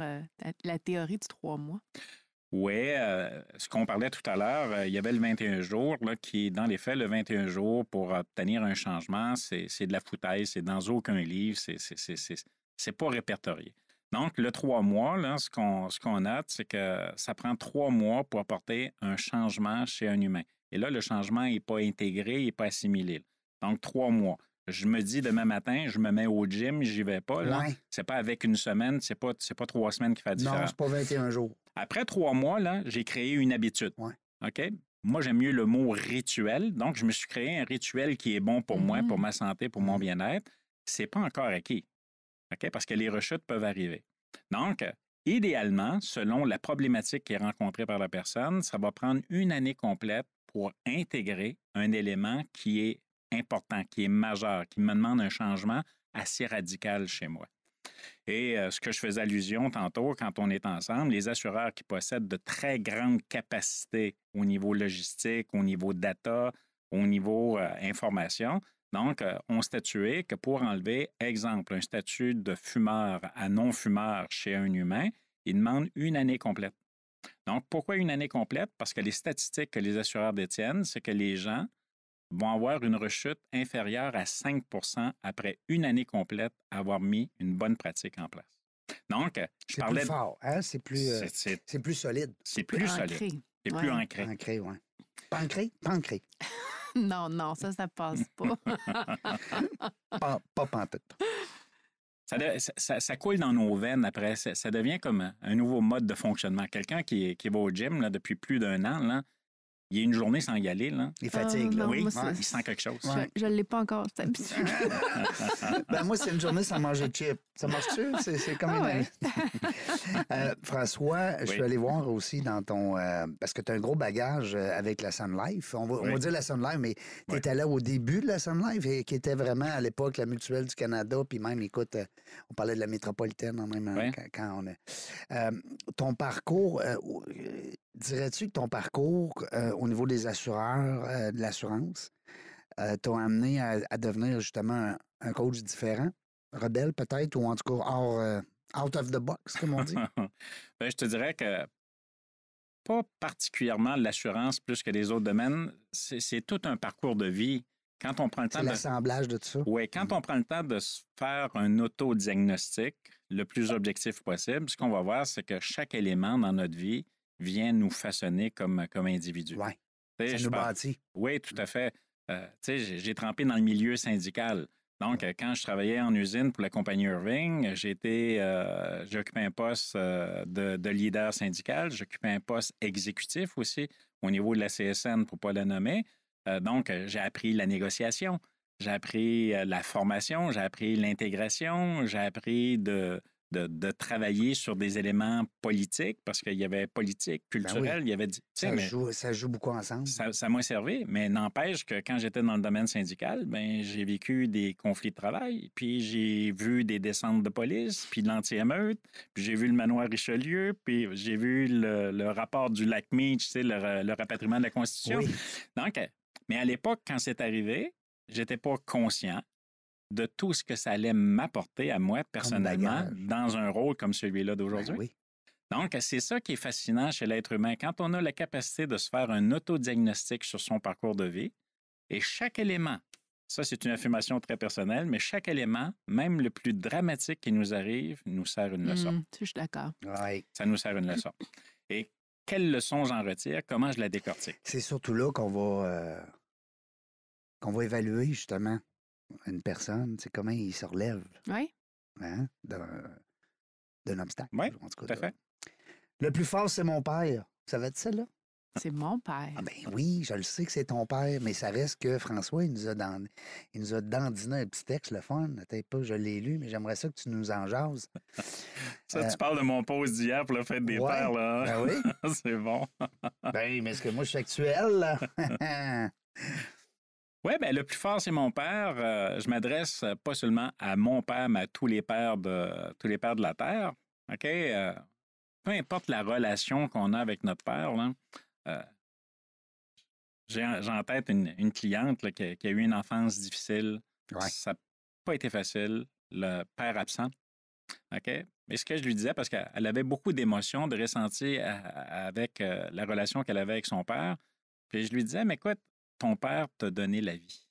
la théorie du 3 mois. Oui, ce qu'on parlait tout à l'heure, il y avait le 21 jours, là, qui, dans les faits, le 21 jours pour obtenir un changement, c'est de la foutaise, c'est dans aucun livre, c'est pas répertorié. Donc, le 3 mois, là, ce qu'on note, c'est que ça prend 3 mois pour apporter un changement chez un humain. Et là, le changement n'est pas intégré, il n'est pas assimilé. Donc, 3 mois. Je me dis demain matin, je me mets au gym, j'y vais pas. Là. Ouais. C'est pas avec une semaine, c'est pas 3 semaines qui fait la Non, différence. c'est pas 21 jours. Après 3 mois, là, j'ai créé une habitude. Ouais. OK? Moi, j'aime mieux le mot rituel. Donc, je me suis créé un rituel qui est bon pour moi, pour ma santé, pour mon bien-être. C'est pas encore acquis. OK? Parce que les rechutes peuvent arriver. Donc, idéalement, selon la problématique qui est rencontrée par la personne, ça va prendre une année complète pour intégrer un élément qui est important, qui est majeur, qui me demande un changement assez radical chez moi. Et ce que je faisais allusion tantôt quand on est ensemble, les assureurs qui possèdent de très grandes capacités au niveau logistique, au niveau data, au niveau information, donc ont statué que pour enlever, exemple, un statut de fumeur à non-fumeur chez un humain, ils demandent une année complète. Donc, pourquoi une année complète? Parce que les statistiques que les assureurs détiennent, c'est que les gens vont avoir une rechute inférieure à 5 après une année complète à avoir mis une bonne pratique en place. Donc, je C'est parlais... plus fort, hein? C'est plus, c'est plus solide. C'est plus solide. Ancré. C'est Ouais. plus ancré. Ancré, oui. Pas ancré? Pas ancré. Non, ça passe pas. Pas pantoute. Ça coule dans nos veines après. Ça devient comme un nouveau mode de fonctionnement. Quelqu'un qui va au gym là, depuis plus d'1 an, là, il y a une journée sans y aller. Là. Il fatigue, là. non, Oui, moi, c'est- il sent quelque chose. Ouais. Je ne l'ai pas encore, cette habitude. Ben, moi, c'est une journée sans manger de chips. Ça marche-tu? C'est comme Ah une... ouais. François, je Oui. suis allé voir aussi dans ton... parce que tu as un gros bagage avec la Sun Life. On va Oui. dire la Sun Life, mais tu Oui. étais là au début de la Sun Life, et qui était vraiment, à l'époque, la mutuelle du Canada. Puis même, écoute, on parlait de la métropolitaine en même Oui. quand on a... ton parcours... dirais-tu que ton parcours au niveau des assureurs, de l'assurance, t'a amené à devenir justement un coach différent? Rebelle peut-être, ou en tout cas hors, out of the box, comme on dit? Ben, je te dirais que pas particulièrement l'assurance plus que les autres domaines. C'est tout un parcours de vie quand on prend le temps C'est l'assemblage de tout ça. Oui, quand on prend le temps de se faire un autodiagnostic le plus objectif possible, ce qu'on va voir, c'est que chaque élément dans notre vie vient nous façonner comme individu. Oui, T'sais, ça nous bâtit. Oui, tout à fait. J'ai trempé dans le milieu syndical. Donc, quand je travaillais en usine pour la compagnie Irving, j'occupais un poste de leader syndical, j'occupais un poste exécutif aussi au niveau de la CSN, pour ne pas la nommer. Donc, j'ai appris la négociation, j'ai appris la formation, j'ai appris l'intégration, j'ai appris de travailler sur des éléments politiques, parce qu'il y avait politique, culturel, il y avait... Ça joue beaucoup ensemble. Ça m'a servi, mais n'empêche que quand j'étais dans le domaine syndical, ben j'ai vécu des conflits de travail, puis j'ai vu des descentes de police, puis de l'anti-émeute, puis j'ai vu le manoir Richelieu, puis j'ai vu le rapport du lac Meach, le rapatriement de la Constitution. Oui. Donc, mais à l'époque, quand c'est arrivé, j'étais pas conscient de tout ce que ça allait m'apporter à moi personnellement dans un rôle comme celui-là d'aujourd'hui. Ben oui. Donc, c'est ça qui est fascinant chez l'être humain. Quand on a la capacité de se faire un autodiagnostic sur son parcours de vie, et chaque élément, ça c'est une affirmation très personnelle, mais chaque élément, même le plus dramatique qui nous arrive, nous sert une leçon. Je suis d'accord. Ouais. Ça nous sert une leçon. Et quelle leçon j'en retire? Comment je la décortique? C'est surtout là qu'on va évaluer justement une personne, c'est comment il se relève Oui. hein, d'un obstacle. Oui, en tout tout à fait. Le plus fort, c'est mon père. Ça va être ça, là? C'est mon père. Ah ben oui, je le sais que c'est ton père, mais ça reste que François, il nous a dandiné un petit texte, le fun. Attends pas, je l'ai lu, mais j'aimerais ça que tu nous en jases. Ça, tu parles de mon post d'hier pour la fête des pères, là. Ben oui. C'est bon. Ben, mais est-ce que moi, je suis actuel, là? Oui, bien, le plus fort, c'est mon père. Je m'adresse pas seulement à mon père, mais à tous les pères de la Terre. OK? Peu importe la relation qu'on a avec notre père, là, j'ai en tête une cliente là, qui a eu une enfance difficile. Ouais. Ça n'a pas été facile. Le père absent. OK? Mais ce que je lui disais, parce qu'elle avait beaucoup d'émotions, de ressentis avec la relation qu'elle avait avec son père. Puis je lui disais, mais écoute, ton père t'a donné la vie.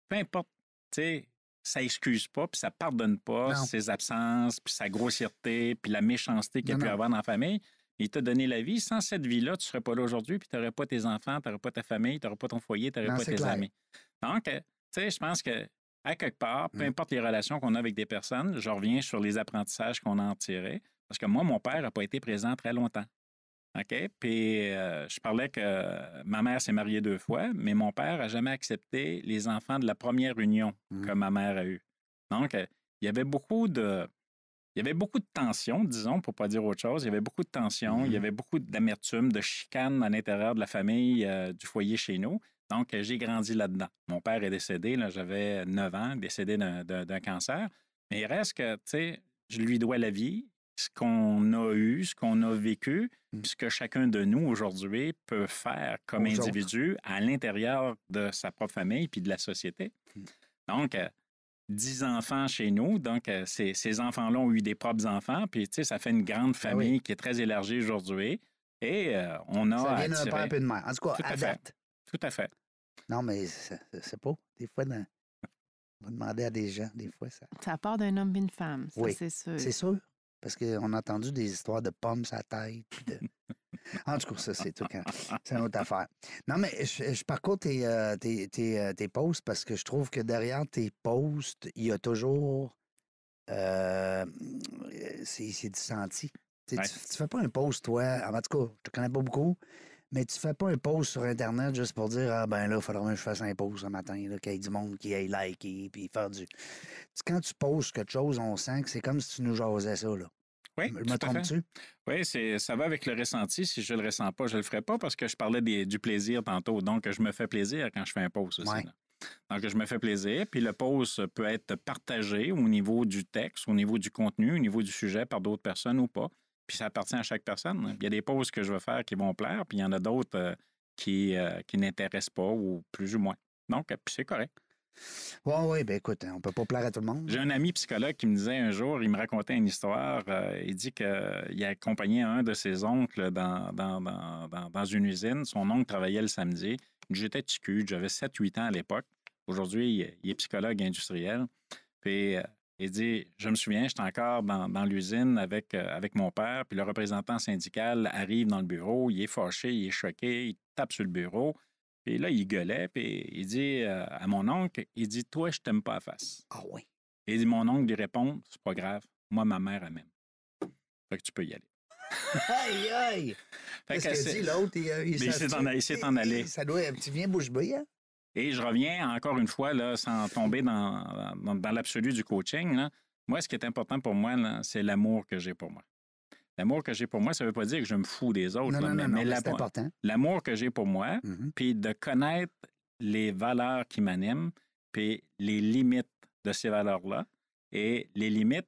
Peu importe, tu sais, ça excuse pas, puis ça pardonne pas ses absences, puis sa grossièreté, puis la méchanceté qu'il a pu avoir dans la famille. Il t'a donné la vie. Sans cette vie-là, tu serais pas là aujourd'hui, puis tu n'aurais pas tes enfants, tu n'aurais pas ta famille, tu n'aurais pas ton foyer, tu n'aurais pas tes amis. Donc, tu sais, je pense que à quelque part, peu importe les relations qu'on a avec des personnes, je reviens sur les apprentissages qu'on a en tirés. Parce que moi, mon père n'a pas été présent très longtemps. OK? Puis, je parlais que ma mère s'est mariée 2 fois, mais mon père n'a jamais accepté les enfants de la première union que ma mère a eue. Donc, il y avait beaucoup de tension, disons, pour ne pas dire autre chose. Il y avait beaucoup de tension, il y avait beaucoup d'amertume, de chicane à l'intérieur de la famille, du foyer chez nous. Donc, j'ai grandi là-dedans. Mon père est décédé, là, j'avais 9 ans, décédé d'un cancer. Mais il reste que, tu sais, je lui dois la vie, ce qu'on a eu, ce qu'on a vécu, puis ce que chacun de nous, aujourd'hui, peut faire comme individu à l'intérieur de sa propre famille puis de la société. Donc, 10 enfants chez nous. Donc, ces enfants-là ont eu des propres enfants. Puis, tu sais, ça fait une grande famille qui est très élargie aujourd'hui. Et on a... Ça vient d'un père et de mère. En tout cas, à date. Tout à fait. Non, mais c'est pas. Des fois, on va demander à des gens, des fois, ça... Ça part d'un homme et une femme, ça, c'est sûr. C'est sûr. Parce qu'on a entendu des histoires de pommes sur la tête. Puis de... En tout cas, ça, c'est tout. C'est une autre affaire. Non, mais je parcours tes posts parce que je trouve que derrière tes posts, il y a toujours... c'est du senti. Tu fais pas un post, toi... En tout cas, je te connais pas beaucoup, mais tu fais pas un post sur Internet juste pour dire « Ah, ben là, il faudrait que je fasse un post ce matin, qu'il y ait du monde qui aille liker, puis faire du... » Quand tu postes quelque chose, on sent que c'est comme si tu nous jasais ça, là. Oui, me trompes-tu? Oui, ça va avec le ressenti. Si je ne le ressens pas, je ne le ferai pas parce que je parlais du plaisir tantôt. Donc, je me fais plaisir quand je fais un post aussi. Donc, je me fais plaisir. Puis le post peut être partagé au niveau du texte, au niveau du contenu, au niveau du sujet par d'autres personnes ou pas. Puis ça appartient à chaque personne. Il y a des posts que je vais faire qui vont plaire, puis il y en a d'autres qui n'intéressent pas ou plus ou moins. Donc, puis c'est correct. Oui, ben écoute, on peut pas plaire à tout le monde. J'ai un ami psychologue qui me disait un jour, il me racontait une histoire, il dit qu'il a accompagné un de ses oncles dans une usine. Son oncle travaillait le samedi. J'étais ticu, j'avais 7-8 ans à l'époque. Aujourd'hui, il est psychologue industriel. Puis il dit, je me souviens, j'étais encore dans l'usine avec mon père, puis le représentant syndical arrive dans le bureau, il est fâché, il est choqué, il tape sur le bureau. Puis là, il gueulait, puis il dit à mon oncle, il dit, toi, je t'aime pas à face. Ah oui. Et mon oncle lui répond, c'est pas grave, moi, ma mère, elle m'aime. Fait que tu peux y aller. Aïe, aïe! Fait Qu'est-ce qu'il dit, l'autre? il s'est en allé. Ça doit être un petit bien bouche bée, hein? Et je reviens encore une fois, là, sans tomber dans l'absolu du coaching. Là. Moi, ce qui est important pour moi, là, c'est l'amour que j'ai pour moi. L'amour que j'ai pour moi, ça ne veut pas dire que je me fous des autres. Non, mais c'est important. L'amour que j'ai pour moi, puis de connaître les valeurs qui m'animent, puis les limites de ces valeurs-là, et les limites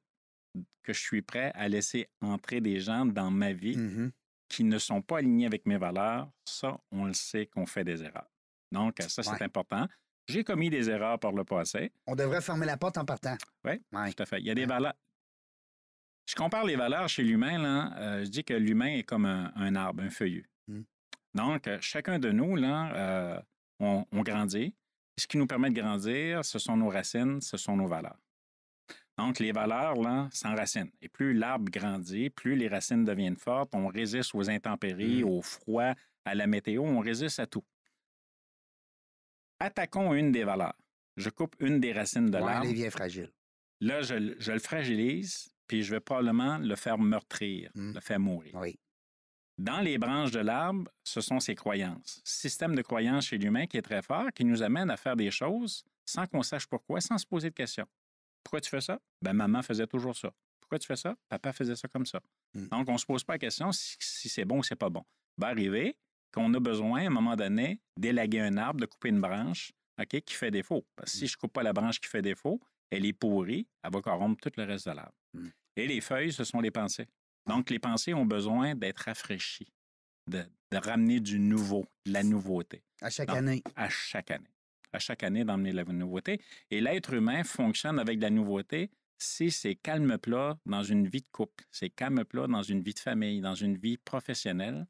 que je suis prêt à laisser entrer des gens dans ma vie qui ne sont pas alignés avec mes valeurs, ça, on le sait qu'on fait des erreurs. Donc, ça, c'est important. J'ai commis des erreurs par le passé. On devrait fermer la porte en partant. Oui, tout à fait. Il y a des valeurs. Je compare les valeurs chez l'humain, là, je dis que l'humain est comme un arbre, un feuillu. Donc, chacun de nous, là, on grandit. Ce qui nous permet de grandir, ce sont nos racines, ce sont nos valeurs. Donc, les valeurs, là, s'enracinent. Et plus l'arbre grandit, plus les racines deviennent fortes, on résiste aux intempéries, au froid, à la météo, on résiste à tout. Attaquons une des valeurs. Je coupe une des racines de l'arbre. Elle est bien fragile. Là, je le fragilise, puis je vais probablement le faire meurtrir, le faire mourir. Oui. Dans les branches de l'arbre, ce sont ses croyances. Système de croyances chez l'humain qui est très fort, qui nous amène à faire des choses sans qu'on sache pourquoi, sans se poser de questions. Pourquoi tu fais ça? Ben, maman faisait toujours ça. Pourquoi tu fais ça? Papa faisait ça comme ça. Donc, on ne se pose pas la question si c'est bon ou c'est pas bon. Il va arriver qu'on a besoin, à un moment donné, d'élaguer un arbre, de couper une branche qui fait défaut. Parce que si je ne coupe pas la branche qui fait défaut, elle est pourrie, elle va corrompre tout le reste de l'arbre. Et les feuilles, ce sont les pensées. Donc, les pensées ont besoin d'être rafraîchies, de ramener du nouveau, de la nouveauté. À chaque année. À chaque année. À chaque année, d'emmener de la nouveauté. Et l'être humain fonctionne avec de la nouveauté si c'est calme plat dans une vie de couple, c'est calme plat dans une vie de famille, dans une vie professionnelle.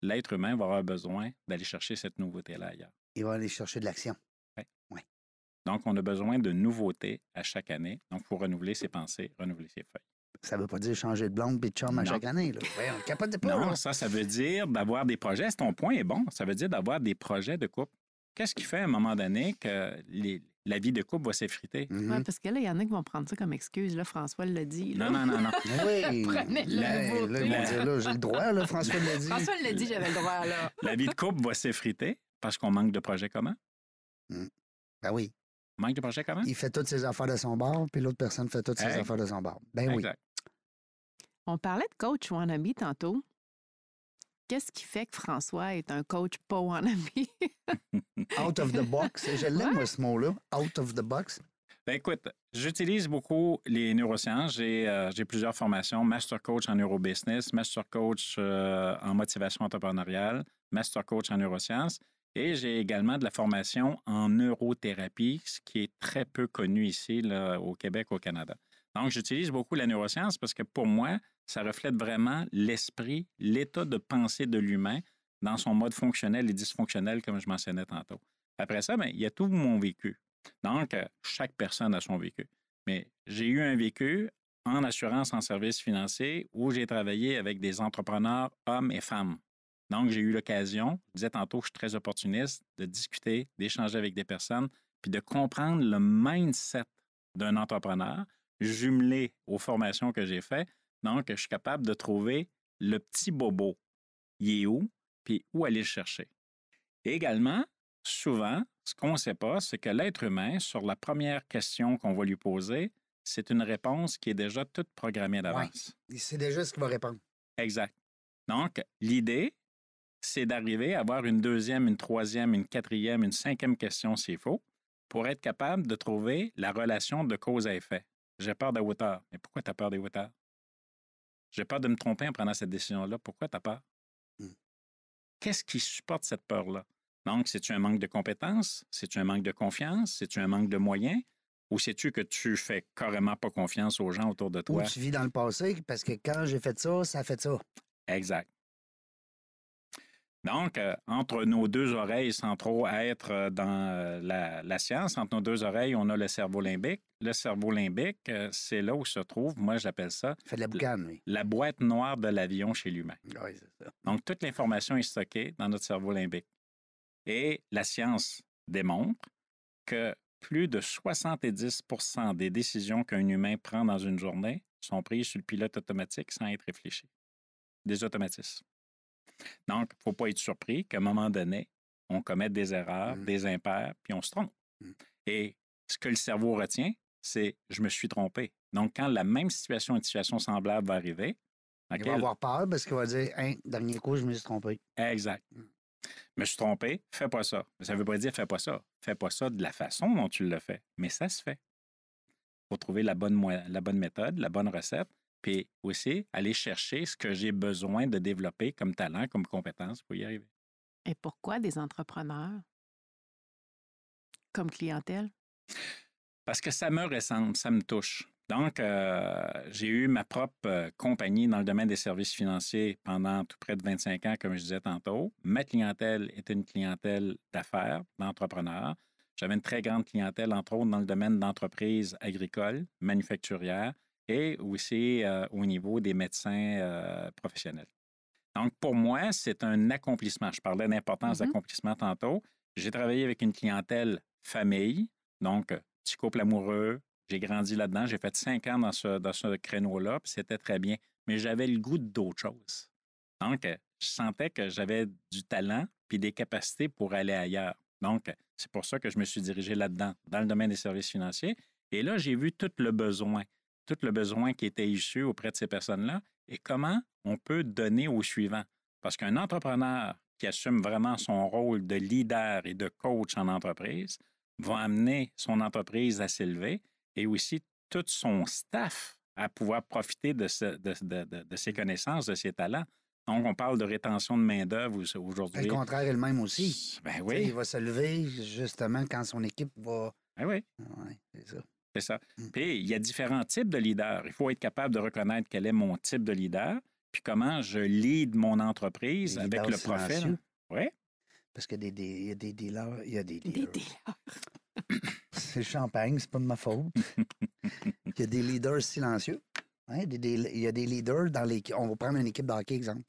L'être humain va avoir besoin d'aller chercher cette nouveauté-là ailleurs. Il va aller chercher de l'action. Oui. Ouais. Donc, on a besoin de nouveautés à chaque année. Donc, il faut renouveler ses pensées, renouveler ses feuilles. Ça ne veut pas dire changer de blonde et de chum à chaque année. Là. Ouais, on est capable de pas. Non, là. ça veut dire d'avoir des projets. Ton point est bon. Ça veut dire d'avoir des projets de couple. Qu'est-ce qui fait à un moment donné que la vie de couple va s'effriter? Oui, parce que là, il y en a qui vont prendre ça comme excuse. Là, François l'a dit. Là. Non. Oui. Prenez Là, ils vont dire, là, j'ai le droit, là, François l'a dit. François l'a dit, j'avais le droit, là. La vie de couple va s'effriter parce qu'on manque de projets communs. Ben oui. Manque de projets communs? Il fait toutes ses affaires de son bord, puis l'autre personne fait toutes ses affaires de son bord. Ben exact. Oui. On parlait de coach wannabe tantôt. Qu'est-ce qui fait que François est un coach pas wannabe? Out of the box. Je l'aime, moi, ce mot-là. Out of the box. Ben écoute, j'utilise beaucoup les neurosciences. J'ai plusieurs formations. Master coach en neurobusiness, master coach en motivation entrepreneuriale, master coach en neurosciences. Et j'ai également de la formation en neurothérapie, ce qui est très peu connu ici là, au Québec, au Canada. Donc, j'utilise beaucoup la neuroscience parce que pour moi, ça reflète vraiment l'esprit, l'état de pensée de l'humain dans son mode fonctionnel et dysfonctionnel, comme je mentionnais tantôt. Après ça, bien, il y a tout mon vécu. Donc, chaque personne a son vécu. Mais j'ai eu un vécu en assurance en services financiers où j'ai travaillé avec des entrepreneurs hommes et femmes. Donc, j'ai eu l'occasion, je disais tantôt que je suis très opportuniste, de discuter, d'échanger avec des personnes, puis de comprendre le mindset d'un entrepreneur, jumelé aux formations que j'ai faites. Donc, je suis capable de trouver le petit bobo. Il est où? Puis où aller le chercher. Et également, souvent, ce qu'on ne sait pas, c'est que l'être humain, sur la première question qu'on va lui poser, c'est une réponse qui est déjà toute programmée d'avance. Oui, c'est déjà ce qu'il va répondre. Exact. Donc, l'idée, c'est d'arriver à avoir une deuxième, une troisième, une quatrième, une cinquième question s'il faut, pour être capable de trouver la relation de cause à effet. J'ai peur de la hauteur. Mais pourquoi tu as peur des hauteurs? J'ai peur de me tromper en prenant cette décision-là. Pourquoi tu as peur? Qu'est-ce qui supporte cette peur-là? Donc, c'est-tu un manque de compétences? C'est-tu un manque de confiance? C'est-tu un manque de moyens? Ou sais-tu que tu fais carrément pas confiance aux gens autour de Ou toi? tu vis dans le passé parce que quand j'ai fait ça, ça a fait ça. Exact. Donc, entre nos deux oreilles, sans trop être dans la science, entre nos deux oreilles, on a le cerveau limbique. Le cerveau limbique, c'est là où se trouve, moi j'appelle ça, Il fait de la boucane, oui. la boîte noire de l'avion chez l'humain. Oui, c'est ça. Donc, toute l'information est stockée dans notre cerveau limbique. Et la science démontre que plus de 70 des décisions qu'un humain prend dans une journée sont prises sur le pilote automatique sans être réfléchies. Des automatismes. Donc, il ne faut pas être surpris qu'à un moment donné, on commette des erreurs, des impairs, puis on se trompe. Et ce que le cerveau retient, c'est « je me suis trompé ». Donc, quand la même situation, une situation semblable va arriver... Il va avoir peur parce qu'il va dire « dernier coup, je me suis trompé ». Exact. Je me suis trompé, fais pas ça. Ça ne veut pas dire fais pas ça. Fais pas ça de la façon dont tu le fais. Mais ça se fait. Il faut trouver la bonne méthode, la bonne recette, puis aussi aller chercher ce que j'ai besoin de développer comme talent, comme compétence pour y arriver. Et pourquoi des entrepreneurs comme clientèle? Parce que ça me ressemble, ça me touche. Donc, j'ai eu ma propre compagnie dans le domaine des services financiers pendant tout près de 25 ans, comme je disais tantôt. Ma clientèle était une clientèle d'affaires, d'entrepreneurs. J'avais une très grande clientèle, entre autres, dans le domaine d'entreprises agricoles, manufacturières et aussi au niveau des médecins professionnels. Donc, pour moi, c'est un accomplissement. Je parlais d'importance d'accomplissement tantôt. J'ai travaillé avec une clientèle famille, donc petit couple amoureux. J'ai grandi là-dedans. J'ai fait 5 ans dans ce créneau-là, puis c'était très bien. Mais j'avais le goût d'autre chose. Donc, je sentais que j'avais du talent puis des capacités pour aller ailleurs. Donc, c'est pour ça que je me suis dirigé là-dedans, dans le domaine des services financiers. Et là, j'ai vu tout le besoin qui était issu auprès de ces personnes-là et comment on peut donner au suivant. Parce qu'un entrepreneur qui assume vraiment son rôle de leader et de coach en entreprise va amener son entreprise à s'élever et aussi tout son staff à pouvoir profiter de ses connaissances, de ses talents. Donc, on parle de rétention de main-d'œuvre aujourd'hui. Le contraire est le même aussi. Ben oui. Il va se lever justement quand son équipe va. Ben oui. Oui, c'est ça. C'est ça. Puis, il y a différents types de leaders. Il faut être capable de reconnaître quel est mon type de leader, puis comment je lead mon entreprise avec le profil. Oui. Parce qu'il y a des dealers. Il y a des Des dealers. dealers. C'est le champagne, c'est pas de ma faute. Il y a des leaders silencieux. Hein? Il y a des leaders dans l'équipe. On va prendre une équipe de hockey, exemple.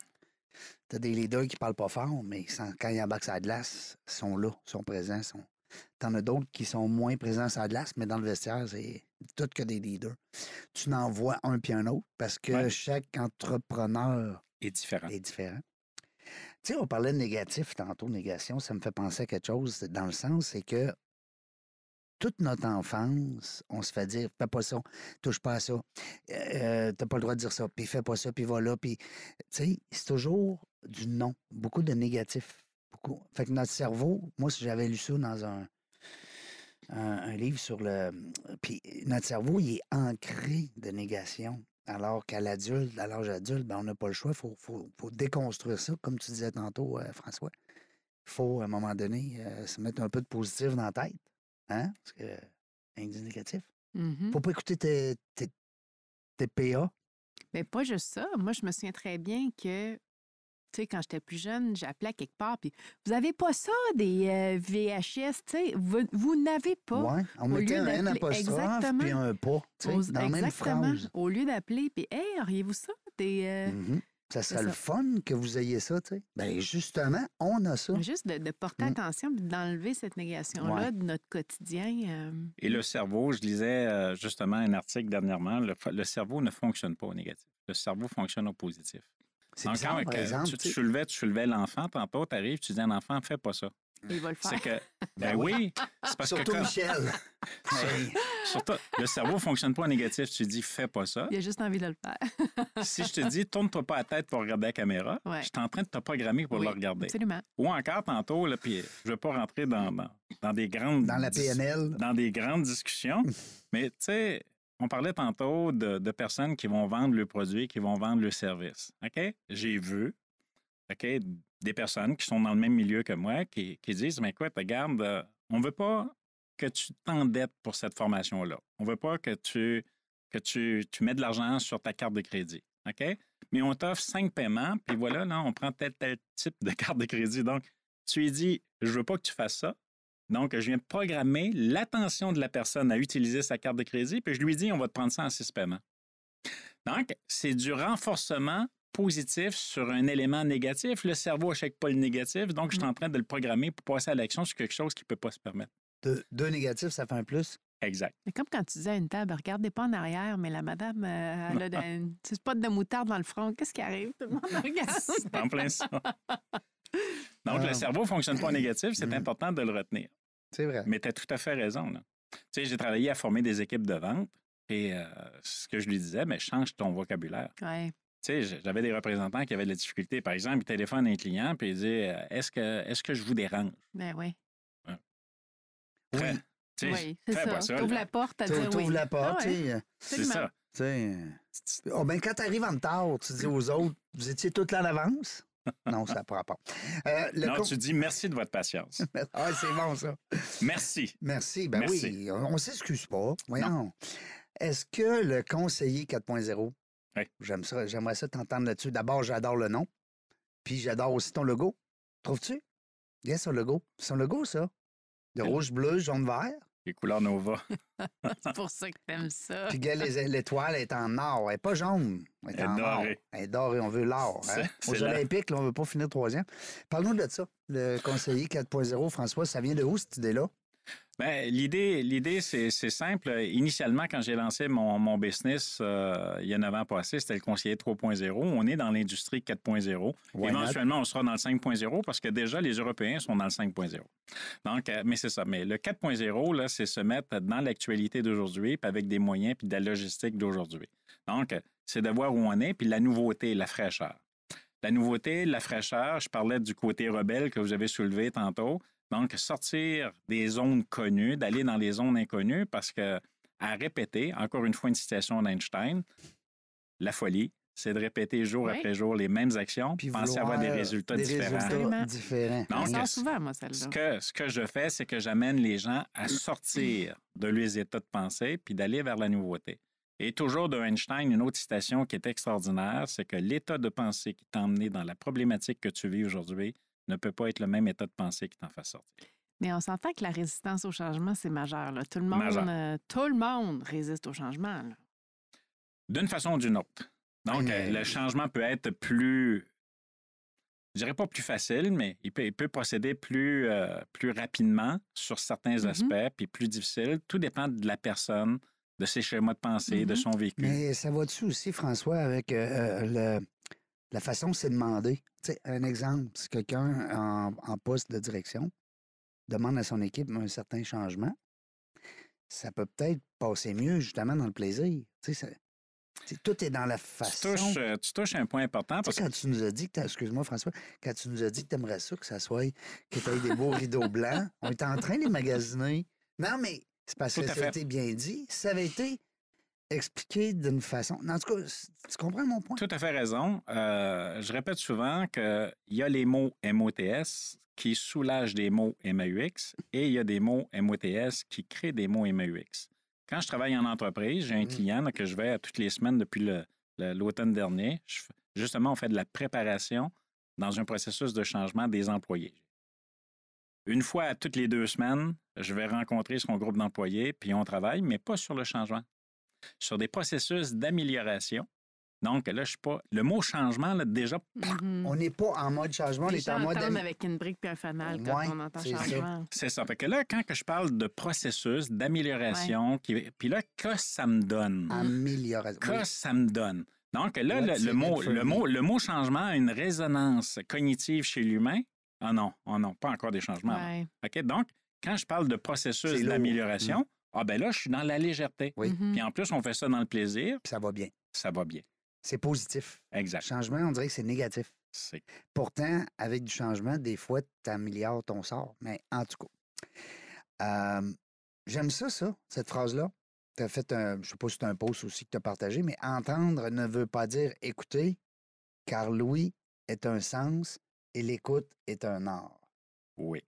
Tu as des leaders qui parlent pas fort, mais quand ils embarquent sur la glace, ils sont là, sont présents. T'en as d'autres qui sont moins présents sur la glace, mais dans le vestiaire, c'est tout que des leaders. Tu n'en vois un puis un autre parce que chaque entrepreneur est différent. Tu sais, on parlait de négatif tantôt, négation, ça me fait penser à quelque chose dans le sens, c'est que toute notre enfance, on se fait dire « fais pas ça, touche pas à ça, t'as pas le droit de dire ça, puis fais pas ça, puis voilà », puis tu sais, c'est toujours du non, beaucoup de négatif. Beaucoup. Fait que notre cerveau, moi, si j'avais lu ça dans un livre sur le... Puis notre cerveau, il est ancré de négation. Alors qu'à l'âge adulte, ben, on n'a pas le choix. Il faut déconstruire ça, comme tu disais tantôt, François. Il faut, à un moment donné, se mettre un peu de positif dans la tête. Hein? Parce que rien que du négatif. Faut pas écouter tes PA. Mais pas juste ça. Moi, je me souviens très bien que, tu sais, quand j'étais plus jeune, j'appelais à quelque part, puis vous avez pas ça, des VHS, tu sais, vous n'avez pas. Oui, on mettait un N apostrophe puis un pas, tu sais, dans la même phrase. Au lieu d'appeler, puis « Hey, auriez-vous ça? » Ça serait le fun que vous ayez ça, tu sais. Bien, justement, on a ça. Juste de porter attention et d'enlever cette négation-là de notre quotidien. Et le cerveau, je lisais justement un article dernièrement, le cerveau ne fonctionne pas au négatif. Le cerveau fonctionne au positif. C'est bizarre, par exemple. Tu soulevais l'enfant, tantôt, tu arrives, tu dis à un enfant, fais pas ça. Il va le faire. C'est que, ben oui, c'est parce surtout que... Michel. Surtout, le cerveau ne fonctionne pas au négatif. Tu dis, fais pas ça. Il a juste envie de le faire. Si je te dis, tourne-toi pas la tête pour regarder la caméra, je suis en train de te programmer pour le regarder. Absolument. Ou encore, tantôt, là, puis je ne veux pas rentrer dans des grandes... Dans la PNL. Dans des grandes discussions, mais tu sais... On parlait tantôt de personnes qui vont vendre le produit, qui vont vendre le service. OK? J'ai vu, OK, des personnes qui sont dans le même milieu que moi qui disent, mais écoute, regarde, on ne veut pas que tu t'endettes pour cette formation-là. On ne veut pas que tu mets de l'argent sur ta carte de crédit. OK? Mais on t'offre 5 paiements, puis voilà, là, on prend tel type de carte de crédit. Donc, tu lui dis, je ne veux pas que tu fasses ça. Donc, je viens programmer l'attention de la personne à utiliser sa carte de crédit, puis je lui dis, on va te prendre ça en 6 paiements. Donc, c'est du renforcement positif sur un élément négatif. Le cerveau n'achète pas le négatif, donc je suis en train de le programmer pour passer à l'action sur quelque chose qui ne peut pas se permettre. Deux négatifs, ça fait un plus. Exact. C'est comme quand tu disais à une table, regardez pas en arrière, mais la madame, elle a un petit spot de moutarde dans le front. Qu'est-ce qui arrive? Tout le monde regarde. C'est en plein ça. Donc, le cerveau ne fonctionne pas en négatif, c'est important de le retenir. C'est vrai. Mais tu as tout à fait raison. Là. Tu sais, j'ai travaillé à former des équipes de vente et ce que je lui disais, mais change ton vocabulaire. Ouais. Tu sais, j'avais des représentants qui avaient de la difficulté. Par exemple, ils téléphonent à un client et ils disent est-ce que je vous dérange? Ben oui. Oui. Tu sais, Oui, c'est fais pas ça. ça, T'ouvres là. la porte, à dire oui. T'ouvres la porte, Ah ouais. C'est ça. tu sais. Oh, ben, quand tu arrives en retard, tu dis aux autres, vous étiez toutes là en avance? Non, ça ne prend pas. Non, tu dis merci de votre patience. Ah, c'est bon, ça. Merci. Merci. Ben Merci. oui, on ne s'excuse pas. Voyons. Est-ce que le conseiller 4.0, Oui. j'aimerais ça t'entendre là-dessus. D'abord, j'adore le nom. Puis j'adore aussi ton logo. Trouves-tu? Regarde son logo. C'est son logo, ça. De rouge, bleu, jaune, vert. Les couleurs Nova. C'est pour ça que t'aimes ça. Puis regarde, l'étoile est en or. Elle n'est pas jaune. Elle est Elle est en or. dorée. Elle est dorée. On veut l'or. Hein? C'est Aux là. Olympiques, là, on ne veut pas finir troisième. Parle-nous de ça. Le conseiller 4.0, François, ça vient de où, cette idée-là? Bien, l'idée, c'est simple. Initialement, quand j'ai lancé mon business il y a 9 ans passés, c'était le conseiller 3.0. On est dans l'industrie 4.0. Why Éventuellement, on sera dans le 5.0 parce que déjà, les Européens sont dans le 5.0. Donc, mais c'est ça. Mais le 4.0, là, c'est se mettre dans l'actualité d'aujourd'hui, puis avec des moyens, puis de la logistique d'aujourd'hui. Donc, c'est de voir où on est, puis la nouveauté, la fraîcheur. La nouveauté, la fraîcheur, je parlais du côté rebelle que vous avez soulevé tantôt. Donc, sortir des zones connues, d'aller dans les zones inconnues, parce que à répéter, encore une fois une citation d'Einstein, la folie, c'est de répéter jour Oui. après jour les mêmes actions, puis penser avoir des résultats différents. Absolument. différents. On Donc, sort souvent, moi, celle-là. Ce que je fais, c'est que j'amène les gens à sortir de leurs états de pensée puis d'aller vers la nouveauté. Et toujours de Einstein, une autre citation qui est extraordinaire, c'est que l'état de pensée qui t'a emmené dans la problématique que tu vis aujourd'hui ne peut pas être le même état de pensée qui t'en fait sortir. Mais on s'entend que la résistance au changement, c'est majeur. Là. Tout le monde résiste au changement. Là. D'une façon ou d'une autre. Donc, le changement peut être plus, je dirais pas plus facile, mais il peut procéder plus rapidement sur certains aspects, puis plus difficile. Tout dépend de la personne, de ses schémas de pensée, de son vécu. Mais ça va-tu aussi, François, avec la façon de se demander? Tu sais, un exemple, si quelqu'un en poste de direction demande à son équipe un certain changement, ça peut peut-être passer mieux justement dans le plaisir. Tu sais, tout est dans la façon. Tu touches un point important. Tu sais, quand tu nous as dit que excuse-moi, François, quand tu nous as dit que tu aimerais ça, que ça soit, que tu aies des beaux rideaux blancs, on est en train de les magasiner. Non, mais c'est parce que ça a été bien dit. Ça avait été expliqué d'une façon. En tout cas, tu comprends mon point? Tout à fait raison. Je répète souvent qu'il y a les mots MOTS qui soulagent des mots MAUX et il y a des mots MOTS qui créent des mots MAUX. Quand je travaille en entreprise, j'ai un client là, que je vais toutes les semaines depuis l'automne dernier. Justement, on fait de la préparation dans un processus de changement des employés. Une fois à toutes les 2 semaines, je vais rencontrer son groupe d'employés, puis on travaille, mais pas sur le changement, sur des processus d'amélioration. Donc là, je suis pas... Le mot changement, là, déjà... On n'est pas en mode changement, on est en mode... avec une brique puis un fanal quand on entend changement. C'est ça. Fait que là, quand je parle de processus, d'amélioration, puis là, que ça me donne? Amélioration. Que ça me donne? Donc là, le mot changement a une résonance cognitive chez l'humain. Ah non, pas encore des changements. Ouais. OK? Donc, quand je parle de processus d'amélioration, ben là, je suis dans la légèreté. Oui. Puis en plus, on fait ça dans le plaisir. Puis ça va bien. Ça va bien. C'est positif. Exact. Changement, on dirait que c'est négatif. Pourtant, avec du changement, des fois, tu améliores ton sort. Mais en tout cas, j'aime ça, cette phrase-là. Tu as fait je ne sais pas si c'est un post aussi que tu as partagé, mais entendre ne veut pas dire écouter, car l'ouïe est un sens et l'écoute est un art. Oui,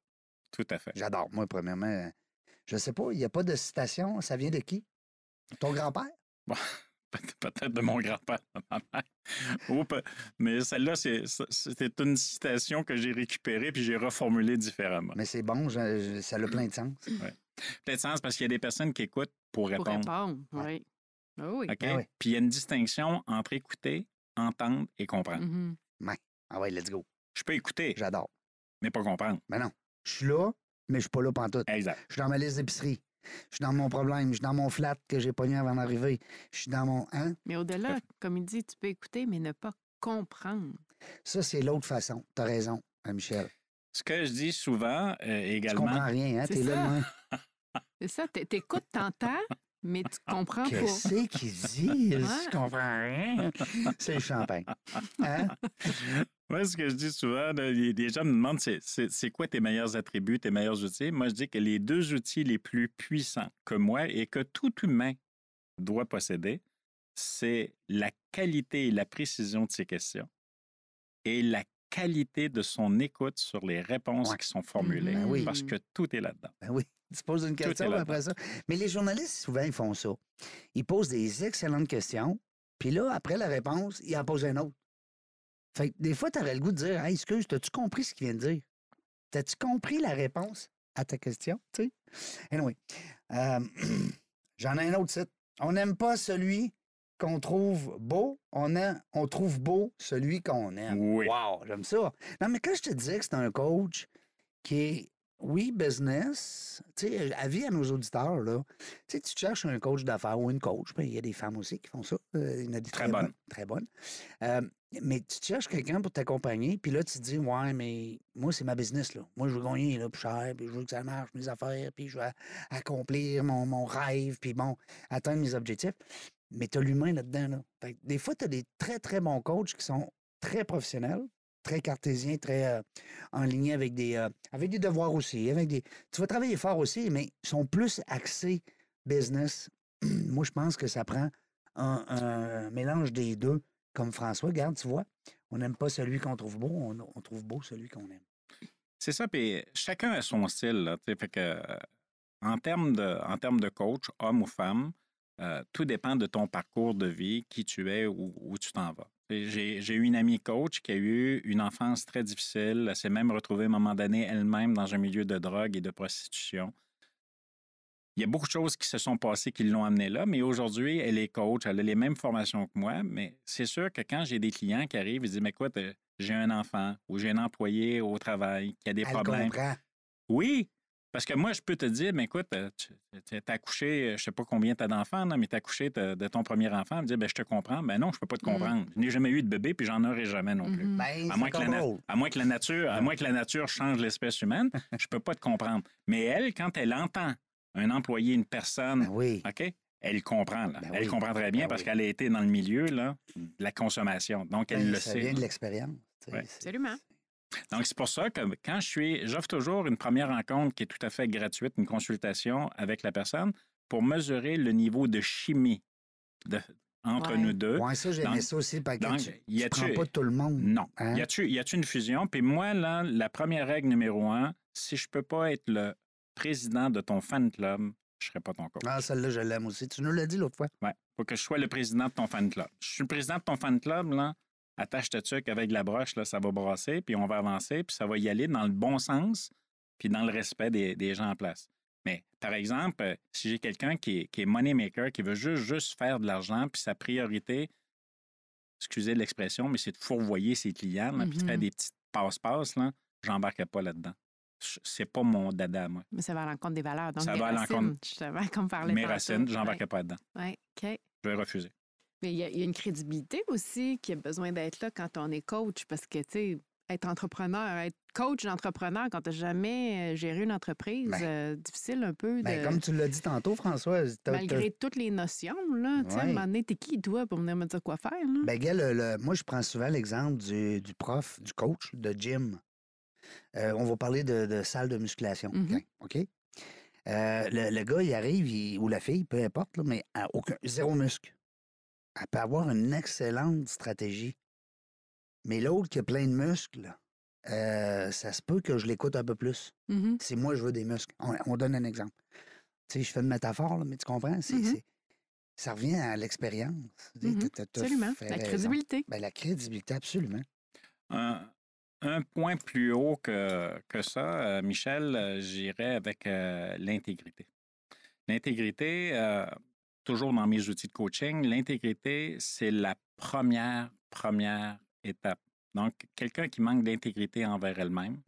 tout à fait. J'adore. Moi, premièrement, je sais pas, il n'y a pas de citation. Ça vient de qui? Ton grand-père? Bon, peut-être de mon grand-père, de ma mère. Mais celle-là, c'était une citation que j'ai récupérée puis j'ai reformulée différemment. Mais c'est bon, ça a plein de sens. Ouais. Plein de sens parce qu'il y a des personnes qui écoutent pour Pour répondre. répondre, oui. Ah oui. OK? Ah oui. Puis il y a une distinction entre écouter, entendre et comprendre. Mhm. Ah ouais, let's go. Je peux écouter, J'adore. mais pas comprendre. Mais non, je suis là, mais je suis pas là pantoute. Exact. Je suis dans ma liste d'épicerie. Je suis dans mon problème. Je suis dans mon flat que j'ai pogné avant d'arriver. Je suis dans mon... Hein? Mais au-delà, comme il dit, tu peux écouter, mais ne pas comprendre. Ça, c'est l'autre façon. T'as raison, Michel. Ce que je dis souvent Tu également. comprends rien, hein? C'est T'es là, ça. loin. C'est ça, t'écoutes, t'entends, mais tu comprends pas. Qu'est-ce qu'il dit? Ouais. Je comprends rien. C'est le champagne. Hein? Moi, ce que je dis souvent, là, les gens me demandent c'est quoi tes meilleurs attributs, tes meilleurs outils. Moi, je dis que les 2 outils les plus puissants que moi et que tout humain doit posséder, c'est la qualité et la précision de ses questions et la qualité de son écoute sur les réponses qui sont formulées. Ben oui. Parce que tout est là-dedans. Ben oui. Tu poses une question est là-dedans. après ça. Mais les journalistes, souvent, ils font ça. Ils posent des excellentes questions, puis là, après la réponse, ils en posent une autre. Fait que des fois, tu aurais le goût de dire, hey, excuse, t'as-tu compris ce qu'il vient de dire? T'as-tu compris la réponse à ta question? Tu sais? Anyway, j'en ai un autre site. On n'aime pas celui qu'on trouve beau, on trouve beau celui qu'on aime. Oui. Wow, j'aime ça. Non, mais quand je te disais que c'est un coach qui est, oui, business, tu sais, avis à nos auditeurs, là, tu sais, tu cherches un coach d'affaires ou une coach, ben, il y a des femmes aussi qui font ça, il y en a des Très bonnes. très bonnes. Mais tu cherches quelqu'un pour t'accompagner, puis là, tu te dis, ouais, mais moi, c'est ma business, là. Moi, je veux gagner, là, plus cher, puis je veux que ça marche, mes affaires, puis je veux accomplir mon rêve, puis bon, atteindre mes objectifs. Mais tu as l'humain là-dedans, là. Fait que des fois, tu as des très, très bons coachs qui sont très professionnels, très cartésiens, très en ligne avec des devoirs aussi. Tu vas travailler fort aussi, mais ils sont plus axés business. Moi, je pense que ça prend un mélange des deux. Comme François, regarde, tu vois, on n'aime pas celui qu'on trouve beau, on trouve beau celui qu'on aime. C'est ça, puis chacun a son style. Là, fait que, en termes de coach, homme ou femme, tout dépend de ton parcours de vie, qui tu es, où tu t'en vas. J'ai eu une amie coach qui a eu une enfance très difficile. Elle s'est même retrouvée à un moment donné elle-même dans un milieu de drogue et de prostitution. Il y a beaucoup de choses qui se sont passées qui l'ont amenée là, mais aujourd'hui, elle est coach, elle a les mêmes formations que moi, mais c'est sûr que quand j'ai des clients qui arrivent, ils disent, mais écoute, j'ai un enfant ou j'ai un employé au travail qui a des problèmes. Comprend. Oui, parce que moi, je peux te dire, mais écoute, tu as accouché, je ne sais pas combien tu as d'enfants, mais tu as accouché de ton premier enfant. Elle me dit, ben, je te comprends. Ben non, je ne peux pas te comprendre. Je n'ai jamais eu de bébé, puis j'en aurai jamais non plus. Ben, À moins que la nature change l'espèce humaine, je ne peux pas te comprendre. Mais elle, quand elle entend un employé, une personne, Ben oui. OK, elle comprend. Là. Ben Elle oui. comprend très bien Ben parce oui. qu'elle a été dans le milieu là, de la consommation. Donc, elle Ben, le ça sait. vient de l'expérience. tu sais, Ouais. Absolument. Donc, c'est pour ça que quand j'offre toujours une première rencontre qui est tout à fait gratuite, une consultation avec la personne pour mesurer le niveau de chimie entre Ouais. nous deux. Ouais, ça, j'aimais Donc- ça aussi, parce que donc, tu prends pas tout le monde. Non. Hein? Y a-tu une fusion? Puis moi, là, la première règle numéro 1, si je peux pas être le président de ton fan club, je serai pas ton coach. Ah, celle-là, je l'aime aussi. Tu nous l'as dit l'autre fois. Ouais. Faut que je sois le président de ton fan club. Je suis le président de ton fan club, là. Attache ta tuque avec la broche, là, ça va brasser, puis on va avancer, puis ça va y aller dans le bon sens, puis dans le respect des gens en place. Mais, par exemple, si j'ai quelqu'un qui est money maker, qui veut juste faire de l'argent, puis sa priorité, excusez l'expression, mais c'est de fourvoyer ses clients, là, puis de faire des petites passe-passe, là, j'embarquerai pas là-dedans. C'est pas mon dada, moi. Mais ça va à l'encontre des valeurs. Donc, Ça des va à racines, l'encontre. justement, comme parlait Mes tantôt. racines, j'embarquerai pas là-dedans. Oui, OK. Je vais refuser. Mais il y a une crédibilité aussi qui a besoin d'être là quand on est coach parce que, tu sais, être entrepreneur, être coach d'entrepreneur quand tu n'as jamais géré une entreprise, difficile un peu Ben, comme tu l'as dit tantôt, François, malgré toutes les notions, là, tu sais, à un Ouais. moment donné, t'es qui, toi, pour venir me dire quoi faire, là? Ben, gars, moi, je prends souvent l'exemple du prof, du coach de gym. On va parler de salle de musculation. Mhm. OK? Le gars, il arrive, ou la fille, peu importe, là, mais zéro muscle. Elle peut avoir une excellente stratégie. Mais l'autre qui a plein de muscles, ça se peut que je l'écoute un peu plus. Mhm. Si moi, je veux des muscles. On donne un exemple. Tu sais, je fais une métaphore, là, mais tu comprends? Ça revient à l'expérience. Mhm. Absolument. La crédibilité. Ben, la crédibilité, absolument. Un point plus haut que ça, Michel, j'irais avec l'intégrité. L'intégrité, toujours dans mes outils de coaching, l'intégrité, c'est la première étape. Donc, quelqu'un qui manque d'intégrité envers elle-même,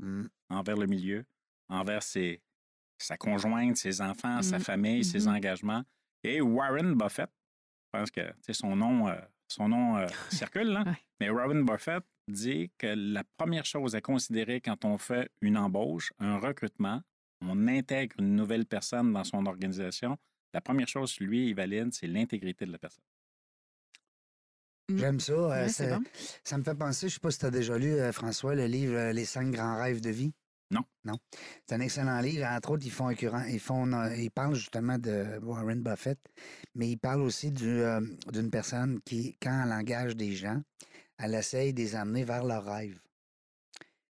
envers le milieu, envers sa conjointe, ses enfants, sa famille, ses engagements. Et Warren Buffett, je pense que son nom circule, là, mais Warren Buffett dit que la première chose à considérer quand on fait une embauche, un recrutement, on intègre une nouvelle personne dans son organisation, la première chose, lui, il valide, c'est l'intégrité de la personne. J'aime ça. Ouais, bon. Ça me fait penser, je ne sais pas si tu as déjà lu, François, le livre Les 5 grands rêves de vie. Non. Non. C'est un excellent livre. Entre autres, ils parlent justement de Warren Buffett, mais ils parlent aussi d'une personne qui, quand elle engage des gens, elle essaye de les amener vers leurs rêves.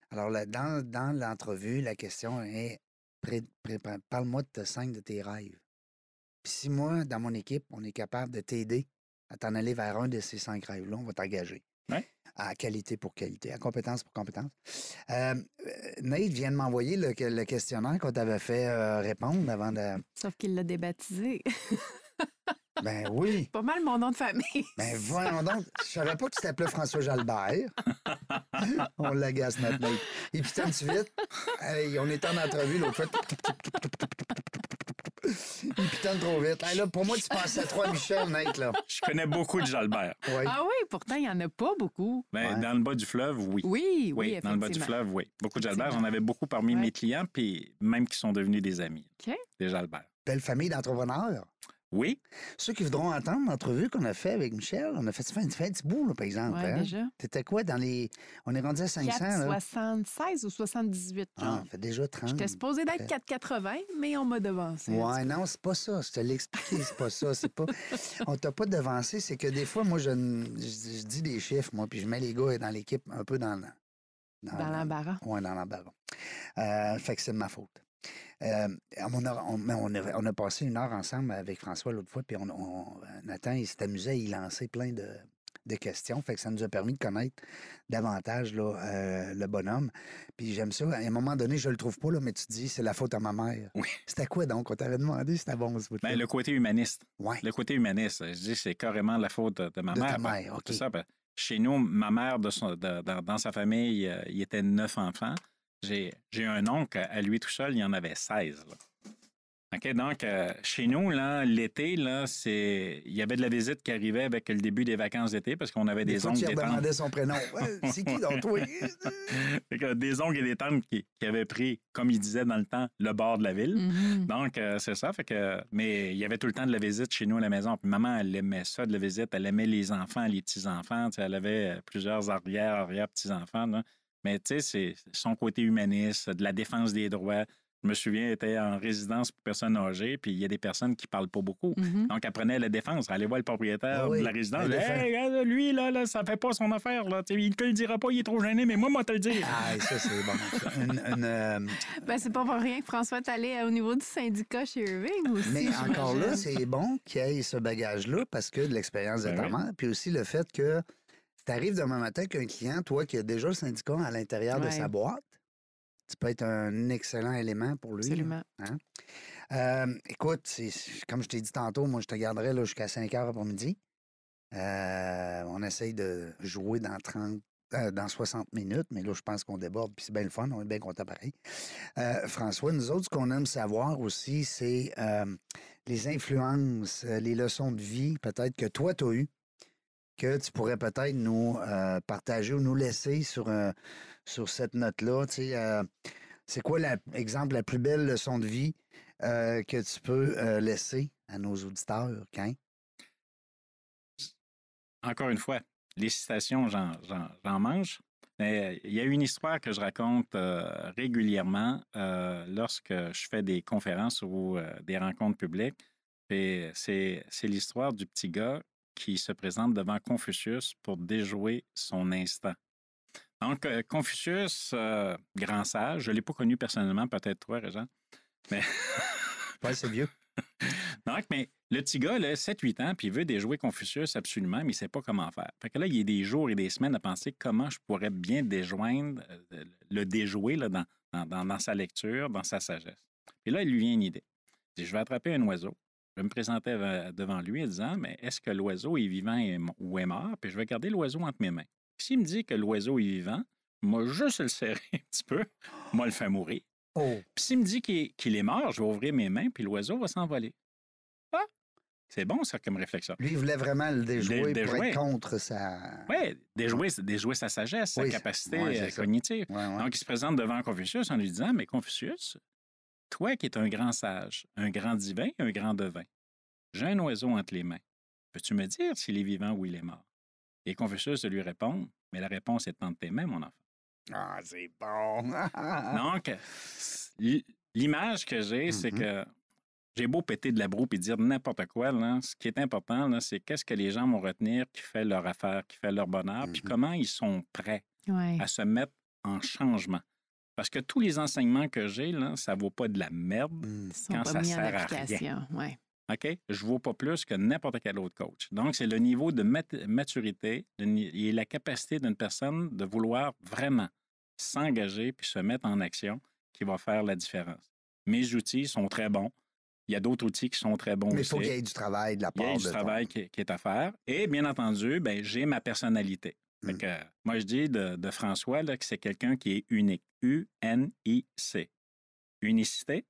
Alors, dans l'entrevue, la question est parle-moi de 5 de tes rêves. Puis si moi, dans mon équipe, on est capable de t'aider à t'en aller vers un de ces 5 rêves-là, on va t'engager. Ouais. À qualité pour qualité, à compétence pour compétence. Nate vient de m'envoyer le questionnaire qu'on t'avait fait répondre avant de... Sauf qu'il l'a débaptisé. Ben oui. Pas mal mon nom de famille. Ben voyons donc. Je savais pas que tu t'appelais François Jalbert. On l'agace, notre Nate. Et puis, tu vite. Hey, on était en entrevue l'autre fois. Il pitonne trop vite. Hey, là, pour moi, tu pensais à 3 Michel, Nate, là. Je connais beaucoup de Jalbert. Oui. Ah oui, pourtant, il n'y en a pas beaucoup. Mais dans le bas du fleuve, oui. Oui, dans le bas du fleuve, oui. Beaucoup de Jalbert. J'en avais beaucoup parmi mes clients, puis même qui sont devenus des amis. OK. Des Jalbert. Belle famille d'entrepreneurs. Oui. Ceux qui voudront entendre l'entrevue qu'on a fait avec Michel, on a fait un petit bout, là, par exemple. Oui, déjà. T'étais quoi dans les... On est rendu à 500, 4,76 ou 78, genre. ça fait déjà 30. J'étais supposée d'être 4,80, mais on m'a devancé. Ouais, non, c'est pas ça. Je te l'ai expliqué, c'est pas ça. C'est pas... On t'a pas devancé, c'est que des fois, moi, je dis des chiffres, moi, puis je mets les gars dans l'équipe un peu dans l'embarras. Oui, dans l'embarras. Fait que c'est de ma faute. On a passé 1 heure ensemble avec François l'autre fois, puis Nathan, il s'est amusé à y lancer plein de questions. Fait que ça nous a permis de connaître davantage là, le bonhomme. Puis j'aime ça. À un moment donné, je le trouve pas, là, mais tu te dis, c'est la faute à ma mère. Oui. C'était quoi donc? On t'avait demandé si c'était bon ce bout-là. Ben, le côté humaniste. Ouais. Le côté humaniste. Je dis, c'est carrément la faute de ma mère. Ta mère, OK. C'est ça. Chez nous, ma mère, dans sa famille, il était 9 enfants. J'ai un oncle, à lui tout seul, il y en avait 16. Là. OK, donc, chez nous, là, l'été, là, il y avait de la visite qui arrivait avec le début des vacances d'été parce qu'on avait des oncles et des tantes. demandait son prénom. C'est qui donc, toi? Des oncles et des tantes qui avaient pris, comme il disait dans le temps, le bord de la ville. Mm-hmm. Donc, c'est ça. Mais il y avait tout le temps de la visite chez nous à la maison. Puis maman, elle aimait ça, de la visite. Elle aimait les enfants, les petits-enfants. Elle avait plusieurs arrière-petits-enfants. Là. Mais tu sais, c'est son côté humaniste, de la défense des droits. Je me souviens, elle était en résidence pour personnes âgées, puis il y a des personnes qui ne parlent pas beaucoup. Mm-hmm. Donc, elle prenait la défense. Elle allait voir le propriétaire de la résidence. Hey, lui, là, ça ne fait pas son affaire. Là. Il ne te le dira pas, il est trop gêné, mais moi te le dire. Ah, ça, c'est bon. Ben, c'est pas pour rien que François est allé au niveau du syndicat chez Irving aussi. Mais encore là, c'est bon qu'il y ait ce bagage-là parce que de l'expérience de ta mère, puis aussi le fait que tu arrives demain matin qu'un client, toi, qui a déjà le syndicat à l'intérieur de sa boîte, tu peux être un excellent élément pour lui. Absolument. Hein? Écoute, comme je t'ai dit tantôt, moi, je te garderai là, jusqu'à 5 heures après-midi. On essaye de jouer dans 60 minutes, mais là, je pense qu'on déborde, puis c'est bien le fun, on est bien content pareil. François, nous autres, ce qu'on aime savoir aussi, c'est les influences, les leçons de vie, peut-être que toi, tu as eues, que tu pourrais peut-être nous partager ou nous laisser sur cette note-là. C'est quoi, exemple, la plus belle leçon de vie que tu peux laisser à nos auditeurs, Quin? Encore une fois, les citations, j'en mange. Mais il y a une histoire que je raconte régulièrement lorsque je fais des conférences ou des rencontres publiques. Et c'est l'histoire du petit gars qui se présente devant Confucius pour déjouer son instinct. Donc, Confucius, grand sage, je ne l'ai pas connu personnellement, peut-être toi, Régent. Mais... Oui, c'est vieux. Donc, mais le petit gars, 7-8 ans, puis il veut déjouer Confucius absolument, mais il ne sait pas comment faire. Fait que là, il y a des jours et des semaines à penser comment je pourrais bien déjoindre, le déjouer là, dans sa lecture, dans sa sagesse. Et là, il lui vient une idée. Il dit, je vais attraper un oiseau. Je vais me présenter devant lui en disant, mais est-ce que l'oiseau est vivant ou est mort? Puis je vais garder l'oiseau entre mes mains. S'il me dit que l'oiseau est vivant, moi, juste le serrer un petit peu, moi, le faire mourir. Oh. Puis s'il me dit qu'il est mort, je vais ouvrir mes mains, puis l'oiseau va s'envoler. Ah! C'est bon, ça, comme réflexion. Lui, il voulait vraiment le déjouer pour être contre sa... Oui, déjouer sa sagesse, sa capacité cognitive. Ouais. Donc, il se présente devant Confucius en lui disant, mais Confucius, toi qui es un grand sage, un grand divin, un grand devin, j'ai un oiseau entre les mains. Peux-tu me dire s'il est vivant ou il est mort? Et Confucius lui répond, mais la réponse est entre tes mains, mon enfant. Ah, c'est bon! Donc, l'image que j'ai, c'est que j'ai beau péter de la broue et dire n'importe quoi, là, ce qui est important, là, c'est qu'est-ce que les gens vont retenir qui fait leur affaire, qui fait leur bonheur, puis comment ils sont prêts à se mettre en changement. Parce que tous les enseignements que j'ai, là, ça ne vaut pas de la merde quand ça sert à rien. Ouais. OK? Je ne vaux pas plus que n'importe quel autre coach. Donc, c'est le niveau de maturité et la capacité d'une personne de vouloir vraiment s'engager puis se mettre en action qui va faire la différence. Mes outils sont très bons. Il y a d'autres outils qui sont très bons aussi. Mais il faut qu'il y ait du travail de la part de... Il y a du travail qui est à faire. Et bien entendu, j'ai ma personnalité. Fait que, moi, je dis de François là, que c'est quelqu'un qui est unique. U-N-I-C. Unicité.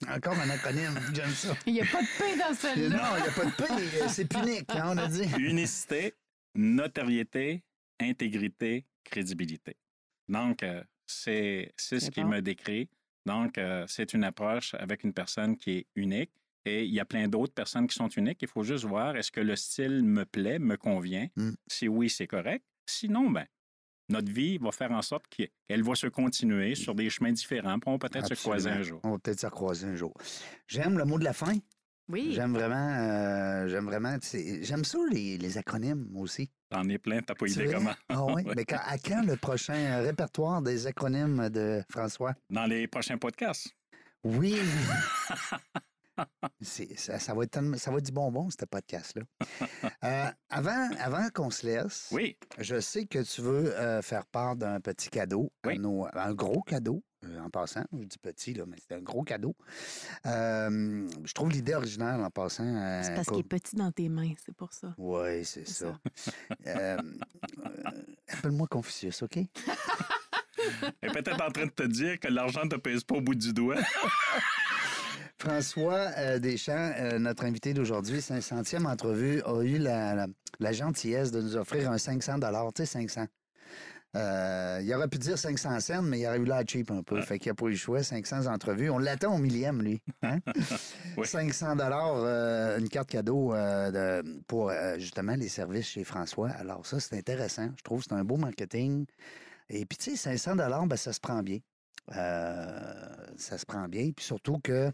Encore un acronyme, j'aime ça. Il n'y a pas de P dans celle-là. Non, il n'y a pas de P, c'est punique, hein, on a dit. Unicité, notoriété, intégrité, crédibilité. Donc, c'est ce qui me décrit. Donc, c'est une approche avec une personne qui est unique. Et il y a plein d'autres personnes qui sont uniques. Il faut juste voir, est-ce que le style me plaît, me convient? Si oui, c'est correct. Sinon, notre vie va faire en sorte qu'elle va se continuer sur des chemins différents. Puis on va peut-être se croiser un jour. On va peut-être se croiser un jour. J'aime le mot de la fin. Oui. J'aime vraiment, j'aime ça, les acronymes aussi. T'en es plein, t'as pas idée comment. Ah oui? Mais à quand le prochain répertoire des acronymes de François? Dans les prochains podcasts. Oui. Ça va être du bonbon, ce podcast-là. Avant qu'on se laisse, je sais que tu veux faire part d'un petit cadeau, un gros cadeau. En passant, je dis petit, là, mais c'est un gros cadeau. Je trouve l'idée originale en passant. C'est parce qu'il est petit dans tes mains, c'est pour ça. Oui, c'est ça. Appelle-moi Confucius, OK? Elle est peut-être en train de te dire que l'argent ne te pèse pas au bout du doigt. François Deschamps, notre invité d'aujourd'hui, 500e entrevue, a eu la gentillesse de nous offrir un 500 $, tu sais, 500. Il aurait pu dire 500 cents, mais il aurait eu l'air cheap un peu. Fait qu'il n'a pas eu le choix. 500 entrevues. On l'attend au millième, lui. Hein? 500 $, une carte cadeau pour justement les services chez François. Alors ça, c'est intéressant. Je trouve que c'est un beau marketing. Et puis, tu sais, 500 $, ça se prend bien. Ça se prend bien. Puis surtout que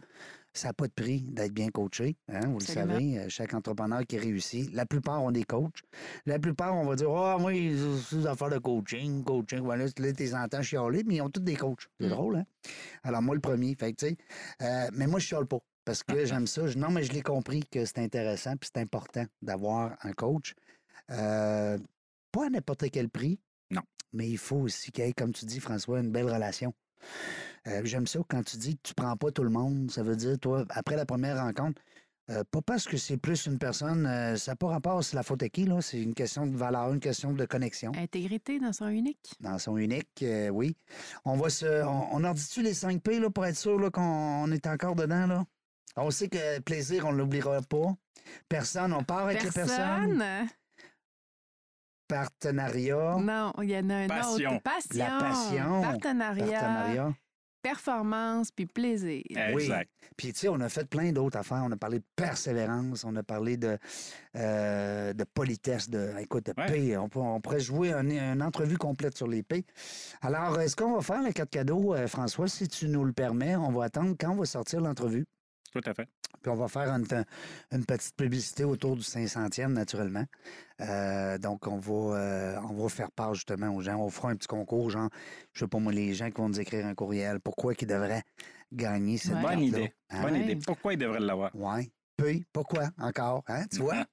ça n'a pas de prix d'être bien coaché. Hein? Vous le savez, chaque entrepreneur qui réussit, la plupart ont des coachs. La plupart, on va dire, moi, c'est des affaires de coaching. Voilà, là, tu les entends chialer, mais ils ont tous des coachs. C'est drôle, hein? Alors, moi, le premier. Fait que, tu sais, mais moi, je chiale pas parce que j'aime ça. Non, mais je l'ai compris que c'est intéressant puis c'est important d'avoir un coach. Pas à n'importe quel prix. Non. Mais il faut aussi qu'il y ait, comme tu dis, François, une belle relation. J'aime ça quand tu dis que tu prends pas tout le monde. Ça veut dire, toi, après la première rencontre, pas parce que c'est plus une personne, ça n'a pas rapport si la faute est qui, là. C'est une question de valeur, une question de connexion. Intégrité dans son unique. Dans son unique, oui. On en dit-tu les 5 P là, pour être sûr là, qu'on est encore dedans, là? On sait que plaisir, on ne l'oubliera pas. Personne, on part avec les personnes. Partenariat. Non, il y en a un autre. Passion. La passion. Partenariat. Performance puis plaisir. Exact. Oui. Puis, tu sais, on a fait plein d'autres affaires. On a parlé de persévérance, on a parlé de politesse, de paix. On pourrait jouer une entrevue complète sur les P. Alors, est-ce qu'on va faire les 4 cadeaux, François? Si tu nous le permets, on va attendre quand on va sortir l'entrevue. Tout à fait. Puis on va faire une petite publicité autour du 500e, naturellement. Donc, on va faire part justement aux gens. On fera un petit concours, genre, je sais pas moi, les gens qui vont nous écrire un courriel. Pourquoi ils devraient gagner cette carte-là? Bonne idée. Hein? Bonne idée. Pourquoi ils devraient l'avoir? Oui. Puis, pourquoi encore? Hein? Tu vois?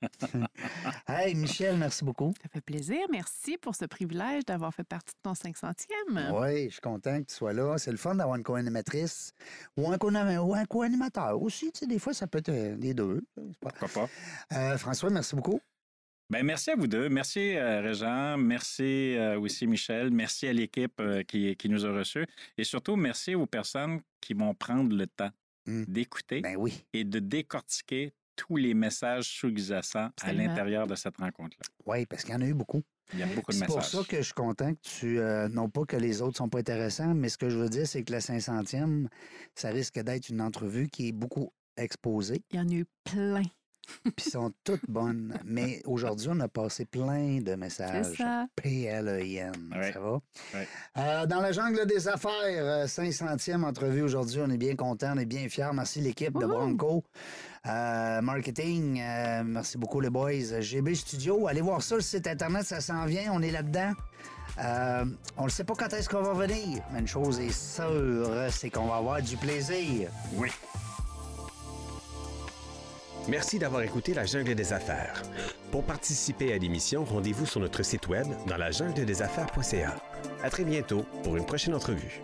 Hey, Michel, merci beaucoup. Ça fait plaisir. Merci pour ce privilège d'avoir fait partie de ton 500e. Oui, je suis content que tu sois là. C'est le fun d'avoir une co-animatrice ou un co-animateur aussi. Tu sais, des fois, ça peut être les deux. Pourquoi pas? François, merci beaucoup. Ben, merci à vous deux. Merci, Régent. Merci aussi, Michel. Merci à l'équipe qui nous a reçus. Et surtout, merci aux personnes qui vont prendre le temps d'écouter et de décortiquer tous les messages sous-jacents à l'intérieur de cette rencontre-là. Oui, parce qu'il y en a eu beaucoup. Il y a beaucoup de messages. C'est pour ça que je suis content que tu... non pas que les autres sont pas intéressants, mais ce que je veux dire, c'est que la 500e, ça risque d'être une entrevue qui est beaucoup exposée. Il y en a eu plein. Puis sont toutes bonnes. Mais aujourd'hui, on a passé plein de messages. C'est ça. P-L-E-I-N. Ouais. Ça va? Ouais. Dans la jungle des affaires, 500e entrevue aujourd'hui. On est bien contents, on est bien fiers. Merci l'équipe de Bronco. Marketing, merci beaucoup les boys. GB Studio, allez voir ça, le site Internet, ça s'en vient. On est là-dedans. On ne sait pas quand est-ce qu'on va venir, mais une chose est sûre, c'est qu'on va avoir du plaisir. Oui. Merci d'avoir écouté La Jungle des Affaires. Pour participer à l'émission, rendez-vous sur notre site web dans lajungledesaffaires.ca. À très bientôt pour une prochaine entrevue.